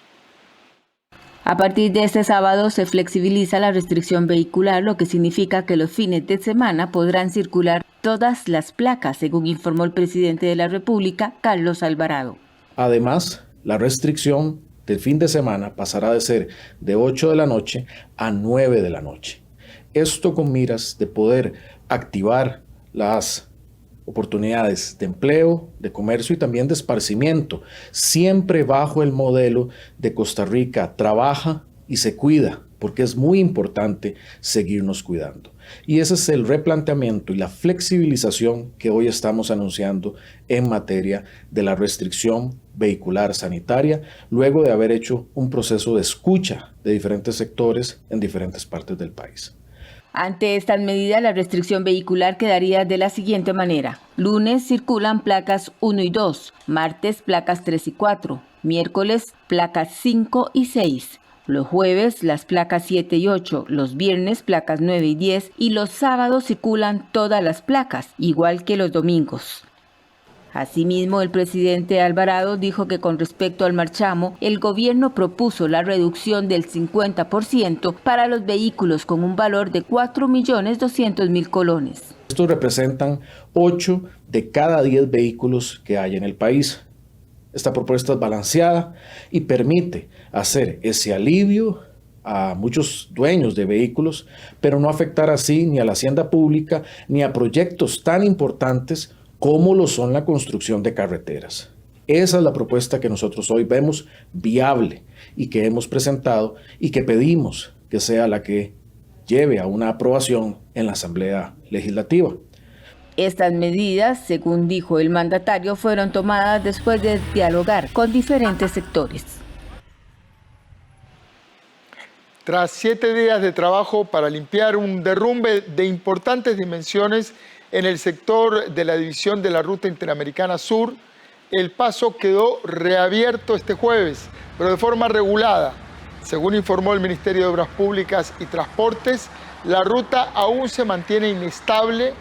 [SPEAKER 7] A partir de este sábado se flexibiliza la restricción vehicular, lo que significa que los fines de semana podrán circular todas las placas, según informó el presidente de la República, Carlos Alvarado.
[SPEAKER 8] Además, la restricción del fin de semana pasará de ser de 8 de la noche a 9 de la noche. Esto con miras de poder activar las oportunidades de empleo, de comercio y también de esparcimiento, siempre bajo el modelo de Costa Rica trabaja y se cuida, porque es muy importante seguirnos cuidando. Y ese es el replanteamiento y la flexibilización que hoy estamos anunciando en materia de la restricción vehicular sanitaria, luego de haber hecho un proceso de escucha de diferentes sectores en diferentes partes del país.
[SPEAKER 7] Ante estas medidas, la restricción vehicular quedaría de la siguiente manera. Lunes circulan placas 1 y 2, martes placas 3 y 4, miércoles placas 5 y 6, los jueves las placas 7 y 8, los viernes placas 9 y 10 y los sábados circulan todas las placas, igual que los domingos. Asimismo, el presidente Alvarado dijo que con respecto al marchamo, el gobierno propuso la reducción del 50% para los vehículos con un valor de 4.200.000 colones.
[SPEAKER 8] Estos representan 8 de cada 10 vehículos que hay en el país. Esta propuesta es balanceada y permite hacer ese alivio a muchos dueños de vehículos, pero no afectar así ni a la hacienda pública ni a proyectos tan importantes como lo son la construcción de carreteras. Esa es la propuesta que nosotros hoy vemos viable y que hemos presentado y que pedimos que sea la que lleve a una aprobación en la Asamblea Legislativa.
[SPEAKER 7] Estas medidas, según dijo el mandatario, fueron tomadas después de dialogar con diferentes sectores.
[SPEAKER 1] Tras 7 días de trabajo para limpiar un derrumbe de importantes dimensiones en el sector de la división de la Ruta Interamericana Sur, el paso quedó reabierto este jueves, pero de forma regulada. Según informó el Ministerio de Obras Públicas y Transportes, la ruta aún se mantiene inestable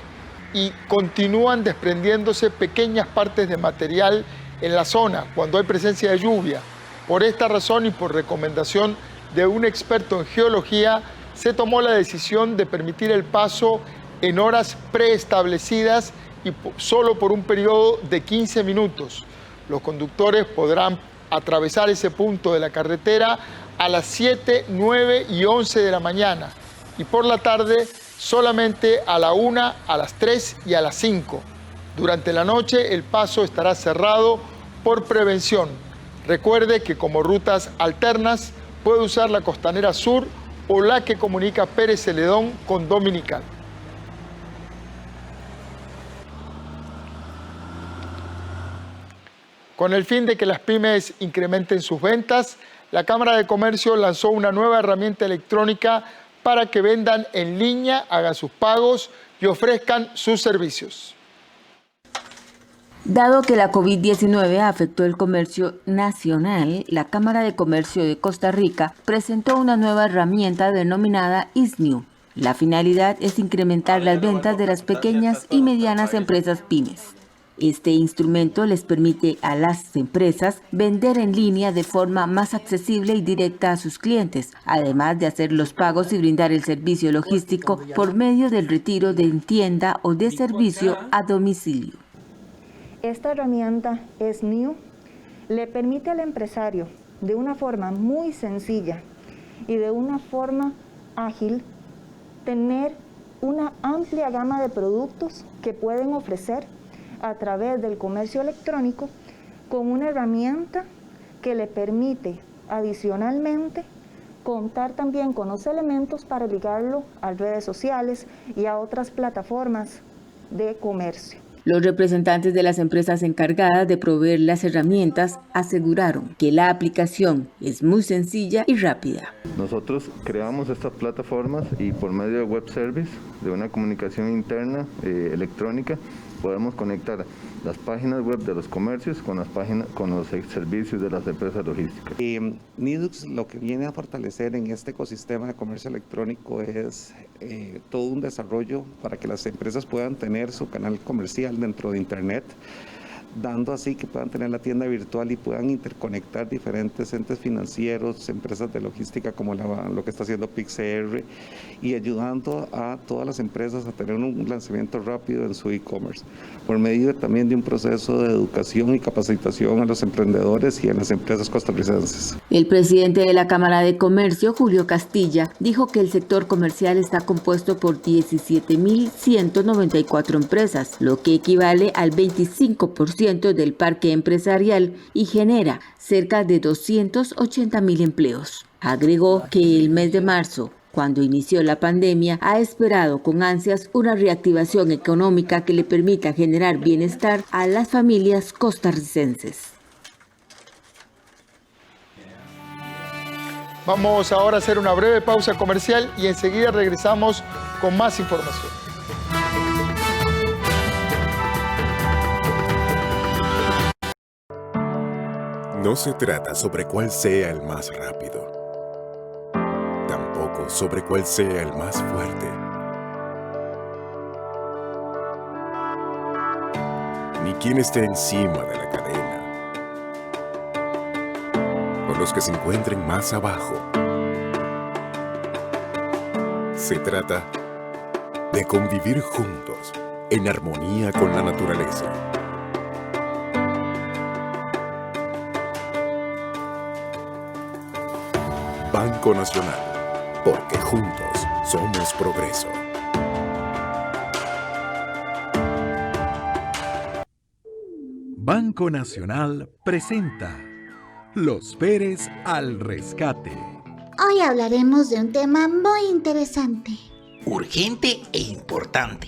[SPEAKER 1] y continúan desprendiéndose pequeñas partes de material en la zona cuando hay presencia de lluvia. Por esta razón y por recomendación de un experto en geología, se tomó la decisión de permitir el paso en horas preestablecidas y solo por un periodo de 15 minutos. Los conductores podrán atravesar ese punto de la carretera a las 7, 9 y 11 de la mañana y por la tarde solamente a la 1, a las 3 y a las 5. Durante la noche el paso estará cerrado por prevención. Recuerde que como rutas alternas puede usar la Costanera Sur o la que comunica Pérez Celedón con Dominical. Con el fin de que las pymes incrementen sus ventas, la Cámara de Comercio lanzó una nueva herramienta electrónica para que vendan en línea, hagan sus pagos y ofrezcan sus servicios.
[SPEAKER 7] Dado que la COVID-19 afectó el comercio nacional, la Cámara de Comercio de Costa Rica presentó una nueva herramienta denominada ISNIU. La finalidad es incrementar las ventas de las pequeñas y medianas empresas pymes. Este instrumento les permite a las empresas vender en línea de forma más accesible y directa a sus clientes, además de hacer los pagos y brindar el servicio logístico por medio del retiro de tienda o de servicio a domicilio.
[SPEAKER 3] Esta herramienta ISNIU le permite al empresario de una forma muy sencilla y de una forma ágil tener una amplia gama de productos que pueden ofrecer a través del comercio electrónico con una herramienta que le permite adicionalmente contar también con los elementos para ligarlo a redes sociales y a otras plataformas de comercio.
[SPEAKER 7] Los representantes de las empresas encargadas de proveer las herramientas aseguraron que la aplicación es muy sencilla y rápida.
[SPEAKER 9] Nosotros creamos estas plataformas y por medio de web service, de una comunicación interna electrónica, podemos conectar las páginas web de los comercios con las páginas, con los servicios de las empresas logísticas.
[SPEAKER 10] Nidux lo que viene a fortalecer en este ecosistema de comercio electrónico es todo un desarrollo para que las empresas puedan tener su canal comercial dentro de Internet, dando así que puedan tener la tienda virtual y puedan interconectar diferentes entes financieros, empresas de logística como lo que está haciendo PixCR y ayudando a todas las empresas a tener un lanzamiento rápido en su e-commerce, por medio también de un proceso de educación y capacitación a los emprendedores y a las empresas costarricenses.
[SPEAKER 7] El presidente de la Cámara de Comercio, Julio Castilla, dijo que el sector comercial está compuesto por 17.194 empresas, lo que equivale al 25% del parque empresarial y genera cerca de 280.000 empleos. Agregó que el mes de marzo, cuando inició la pandemia, ha esperado con ansias una reactivación económica que le permita generar bienestar a las familias costarricenses.
[SPEAKER 1] Vamos ahora a hacer una breve pausa comercial y enseguida regresamos con más información.
[SPEAKER 14] No se trata sobre cuál sea el más rápido, tampoco sobre cuál sea el más fuerte, ni quién esté encima de la cadena, o los que se encuentren más abajo. Se trata de convivir juntos, en armonía con la naturaleza. Banco Nacional, porque juntos somos progreso.
[SPEAKER 25] Banco Nacional presenta Los Pérez al rescate.
[SPEAKER 26] Hoy hablaremos de un tema muy interesante,
[SPEAKER 27] urgente e importante.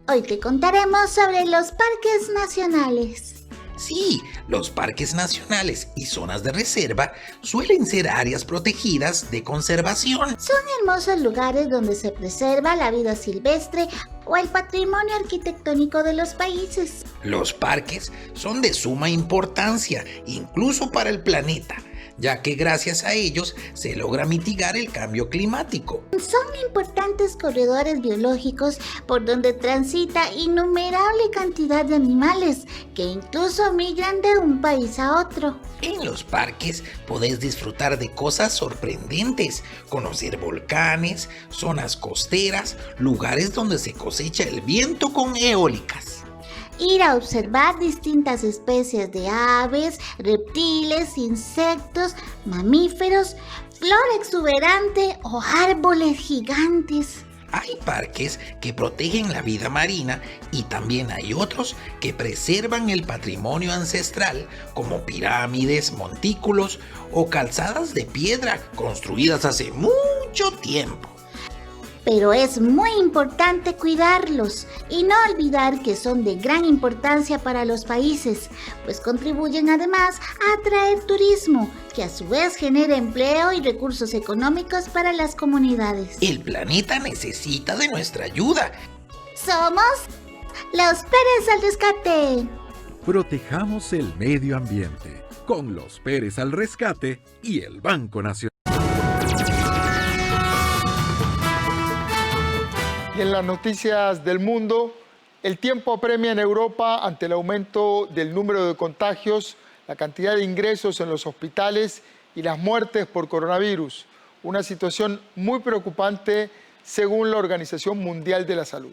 [SPEAKER 26] Hoy te contaremos sobre los parques nacionales.
[SPEAKER 27] Sí, los parques nacionales y zonas de reserva suelen ser áreas protegidas de conservación.
[SPEAKER 26] Son hermosos lugares donde se preserva la vida silvestre o el patrimonio arquitectónico de los países.
[SPEAKER 27] Los parques son de suma importancia, incluso para el planeta, ya que gracias a ellos se logra mitigar el cambio climático.
[SPEAKER 26] Son importantes corredores biológicos por donde transita innumerable cantidad de animales que incluso migran de un país a otro.
[SPEAKER 27] En los parques podés disfrutar de cosas sorprendentes, conocer volcanes, zonas costeras, lugares donde se cosecha el viento con eólicas.
[SPEAKER 26] Ir a observar distintas especies de aves, reptiles, insectos, mamíferos, flora exuberante o árboles gigantes.
[SPEAKER 27] Hay parques que protegen la vida marina y también hay otros que preservan el patrimonio ancestral, como pirámides, montículos o calzadas de piedra construidas hace mucho tiempo.
[SPEAKER 26] Pero es muy importante cuidarlos y no olvidar que son de gran importancia para los países, pues contribuyen además a atraer turismo, que a su vez genera empleo y recursos económicos para las comunidades.
[SPEAKER 27] El planeta necesita de nuestra ayuda.
[SPEAKER 26] Somos los Pérez al Rescate.
[SPEAKER 25] Protejamos el medio ambiente con los Pérez al Rescate y el Banco Nacional.
[SPEAKER 1] Y en las noticias del mundo, el tiempo apremia en Europa ante el aumento del número de contagios, la cantidad de ingresos en los hospitales y las muertes por coronavirus. Una situación muy preocupante según la Organización Mundial de la Salud.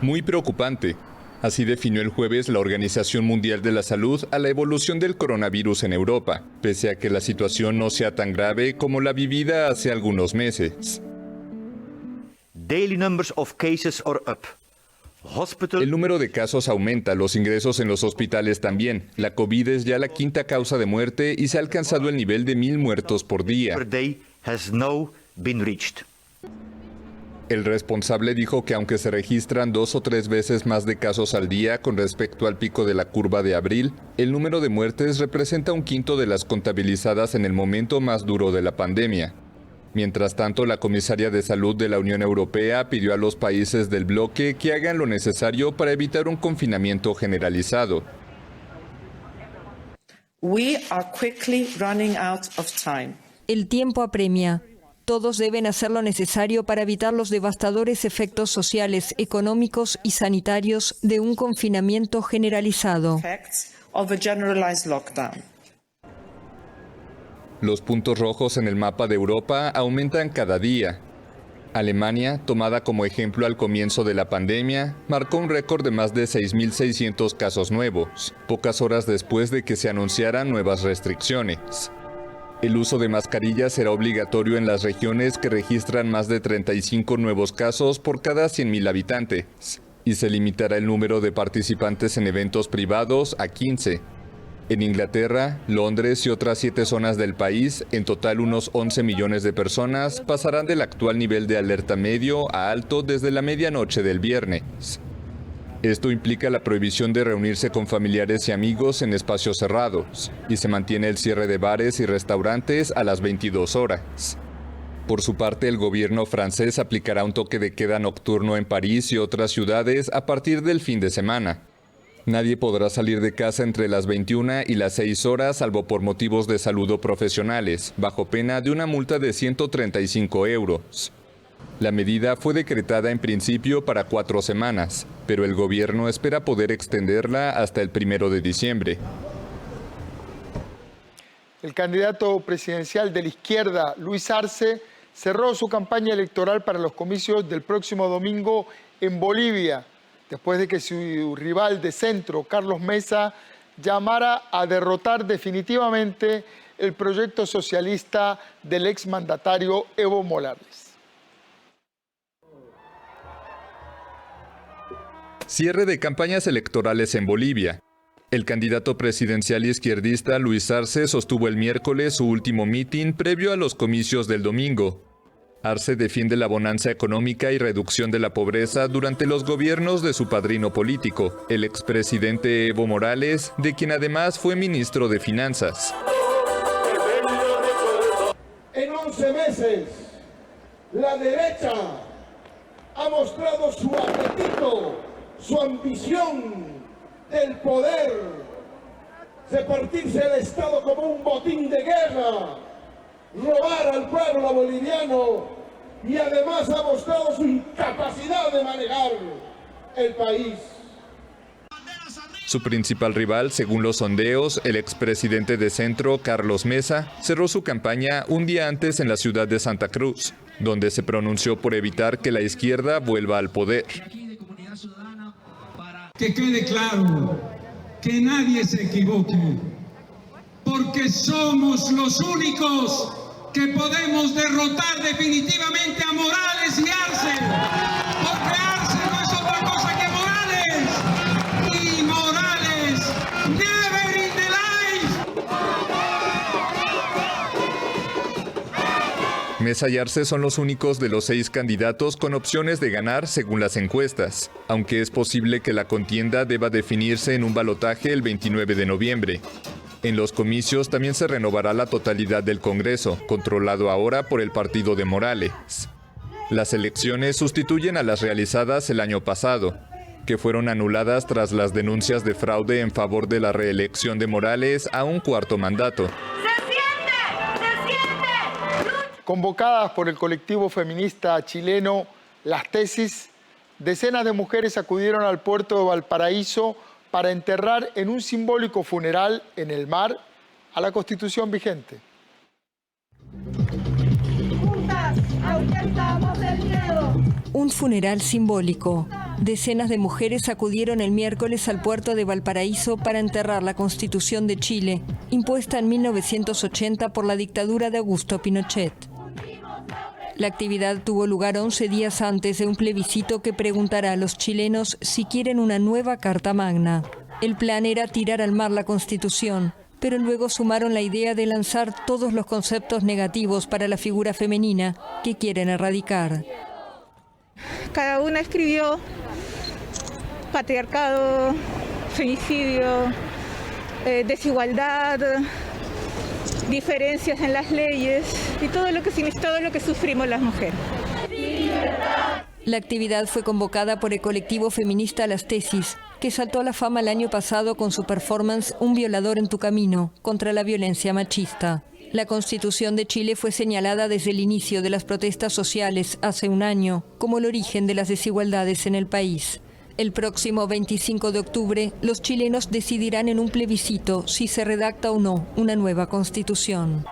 [SPEAKER 11] Muy preocupante. Así definió el jueves la Organización Mundial de la Salud a la evolución del coronavirus en Europa, pese a que la situación no sea tan grave como la vivida hace algunos meses.
[SPEAKER 12] Daily numbers of cases are up.
[SPEAKER 11] El número de casos aumenta, los ingresos en los hospitales también. La COVID es ya la quinta causa de muerte y se ha alcanzado el nivel de 1,000 muertos por día. El responsable dijo que aunque se registran 2 o 3 veces más de casos al día con respecto al pico de la curva de abril, el número de muertes representa 1/5 de las contabilizadas en el momento más duro de la pandemia. Mientras tanto, la comisaria de Salud de la Unión Europea pidió a los países del bloque que hagan lo necesario para evitar un confinamiento generalizado.
[SPEAKER 13] El tiempo apremia. Todos deben hacer lo necesario para evitar los devastadores efectos sociales, económicos y sanitarios de un confinamiento generalizado.
[SPEAKER 11] Los puntos rojos en el mapa de Europa aumentan cada día. Alemania, tomada como ejemplo al comienzo de la pandemia, marcó un récord de más de 6.600 casos nuevos, pocas horas después de que se anunciaran nuevas restricciones. El uso de mascarillas será obligatorio en las regiones que registran más de 35 nuevos casos por cada 100.000 habitantes, y se limitará el número de participantes en eventos privados a 15. En Inglaterra, Londres y otras 7 zonas del país, en total unos 11 millones de personas, pasarán del actual nivel de alerta medio a alto desde la medianoche del viernes. Esto implica la prohibición de reunirse con familiares y amigos en espacios cerrados, y se mantiene el cierre de bares y restaurantes a las 22 horas. Por su parte, el gobierno francés aplicará un toque de queda nocturno en París y otras ciudades a partir del fin de semana. Nadie podrá salir de casa entre las 21 y las 6 horas, salvo por motivos de salud o profesionales, bajo pena de una multa de 135 euros. La medida fue decretada en principio para 4 semanas, pero el gobierno espera poder extenderla hasta el 1 de diciembre.
[SPEAKER 1] El candidato presidencial de la izquierda, Luis Arce, cerró su campaña electoral para los comicios del próximo domingo en Bolivia, después de que su rival de centro, Carlos Mesa, llamara a derrotar definitivamente el proyecto socialista del exmandatario Evo Morales.
[SPEAKER 11] Cierre de campañas electorales en Bolivia. El candidato presidencial izquierdista Luis Arce sostuvo el miércoles su último mitin previo a los comicios del domingo. Arce defiende la bonanza económica y reducción de la pobreza durante los gobiernos de su padrino político, el expresidente Evo Morales, de quien además fue ministro de Finanzas.
[SPEAKER 15] En 11 meses, la derecha ha mostrado su apetito, su ambición del poder repartirse el Estado como un botín de guerra, robar al pueblo boliviano y además ha mostrado su incapacidad de manejar el país.
[SPEAKER 11] Su principal rival, según los sondeos, el expresidente de Centro, Carlos Mesa, cerró su campaña un día antes en la ciudad de Santa Cruz, donde se pronunció por evitar que la izquierda vuelva al poder.
[SPEAKER 4] Que quede claro, que nadie se equivoque, porque somos los únicos que podemos derrotar definitivamente a Morales y Arce, porque Arce no es otra cosa que Morales, y Morales, never in the life.
[SPEAKER 11] Mesa y Arce son los únicos de los 6 candidatos con opciones de ganar según las encuestas, aunque es posible que la contienda deba definirse en un balotaje el 29 de noviembre. En los comicios también se renovará la totalidad del Congreso, controlado ahora por el partido de Morales. Las elecciones sustituyen a las realizadas el año pasado, que fueron anuladas tras las denuncias de fraude en favor de la reelección de Morales a un 4º mandato.
[SPEAKER 1] Convocadas por el colectivo feminista chileno Las Tesis, decenas de mujeres acudieron al puerto de Valparaíso para enterrar en un simbólico funeral en el mar a la Constitución vigente.
[SPEAKER 5] Juntas, ahuyentamos el miedo.
[SPEAKER 13] Un funeral simbólico. Decenas de mujeres acudieron el miércoles al puerto de Valparaíso para enterrar la Constitución de Chile, impuesta en 1980 por la dictadura de Augusto Pinochet. La actividad tuvo lugar 11 días antes de un plebiscito que preguntará a los chilenos si quieren una nueva Carta Magna. El plan era tirar al mar la Constitución, pero luego sumaron la idea de lanzar todos los conceptos negativos para la figura femenina que quieren erradicar.
[SPEAKER 16] Cada una escribió patriarcado, femicidio, desigualdad, diferencias en las leyes y todo lo que sufrimos las mujeres.
[SPEAKER 13] La actividad fue convocada por el colectivo feminista Las Tesis, que saltó a la fama el año pasado con su performance Un violador en tu camino, contra la violencia machista. La Constitución de Chile fue señalada desde el inicio de las protestas sociales hace un año como el origen de las desigualdades en el país. El próximo 25 de octubre, los chilenos decidirán en un plebiscito si se redacta o no una nueva Constitución.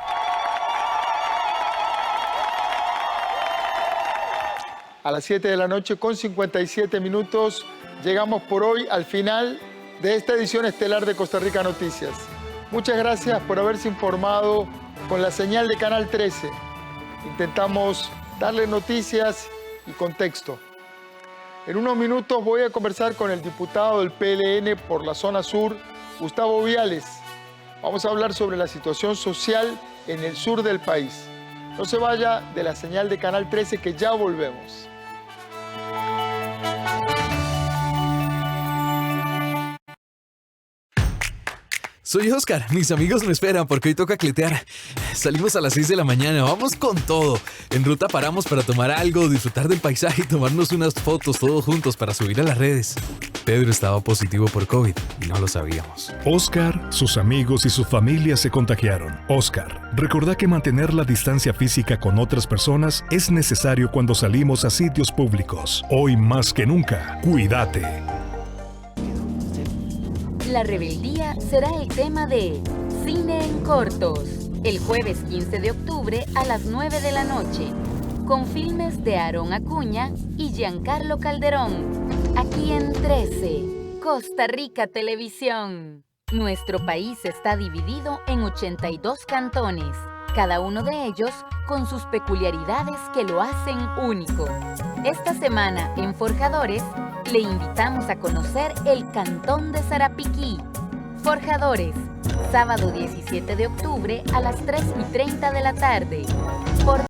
[SPEAKER 1] A las 7 de la noche con 57 minutos llegamos por hoy al final de esta edición estelar de Costa Rica Noticias. Muchas gracias por haberse informado con la señal de Canal 13. Intentamos darle noticias y contexto. En unos minutos voy a conversar con el diputado del PLN por la zona sur, Gustavo Viales. Vamos a hablar sobre la situación social en el sur del país. No se vaya de la señal de Canal 13 que ya volvemos.
[SPEAKER 20] Soy Oscar, mis amigos me esperan porque hoy toca cletear. Salimos a las 6 de la mañana, vamos con todo. En ruta paramos para tomar algo, disfrutar del paisaje y tomarnos unas fotos todos juntos para subir a las redes. Pedro estaba positivo por COVID y no lo sabíamos.
[SPEAKER 21] Oscar, sus amigos y su familia se contagiaron. Oscar, recordá que mantener la distancia física con otras personas es necesario cuando salimos a sitios públicos. Hoy más que nunca, cuídate.
[SPEAKER 17] La rebeldía será el tema de Cine en Cortos, el jueves 15 de octubre a las 9 de la noche, con filmes de Aarón Acuña y Giancarlo Calderón, aquí en 13, Costa Rica Televisión. Nuestro país está dividido en 82 cantones, cada uno de ellos con sus peculiaridades que lo hacen único. Esta semana en Forjadores, le invitamos a conocer el Cantón de Sarapiquí. Forjadores, sábado 17 de octubre a las 3:30 de la tarde. Por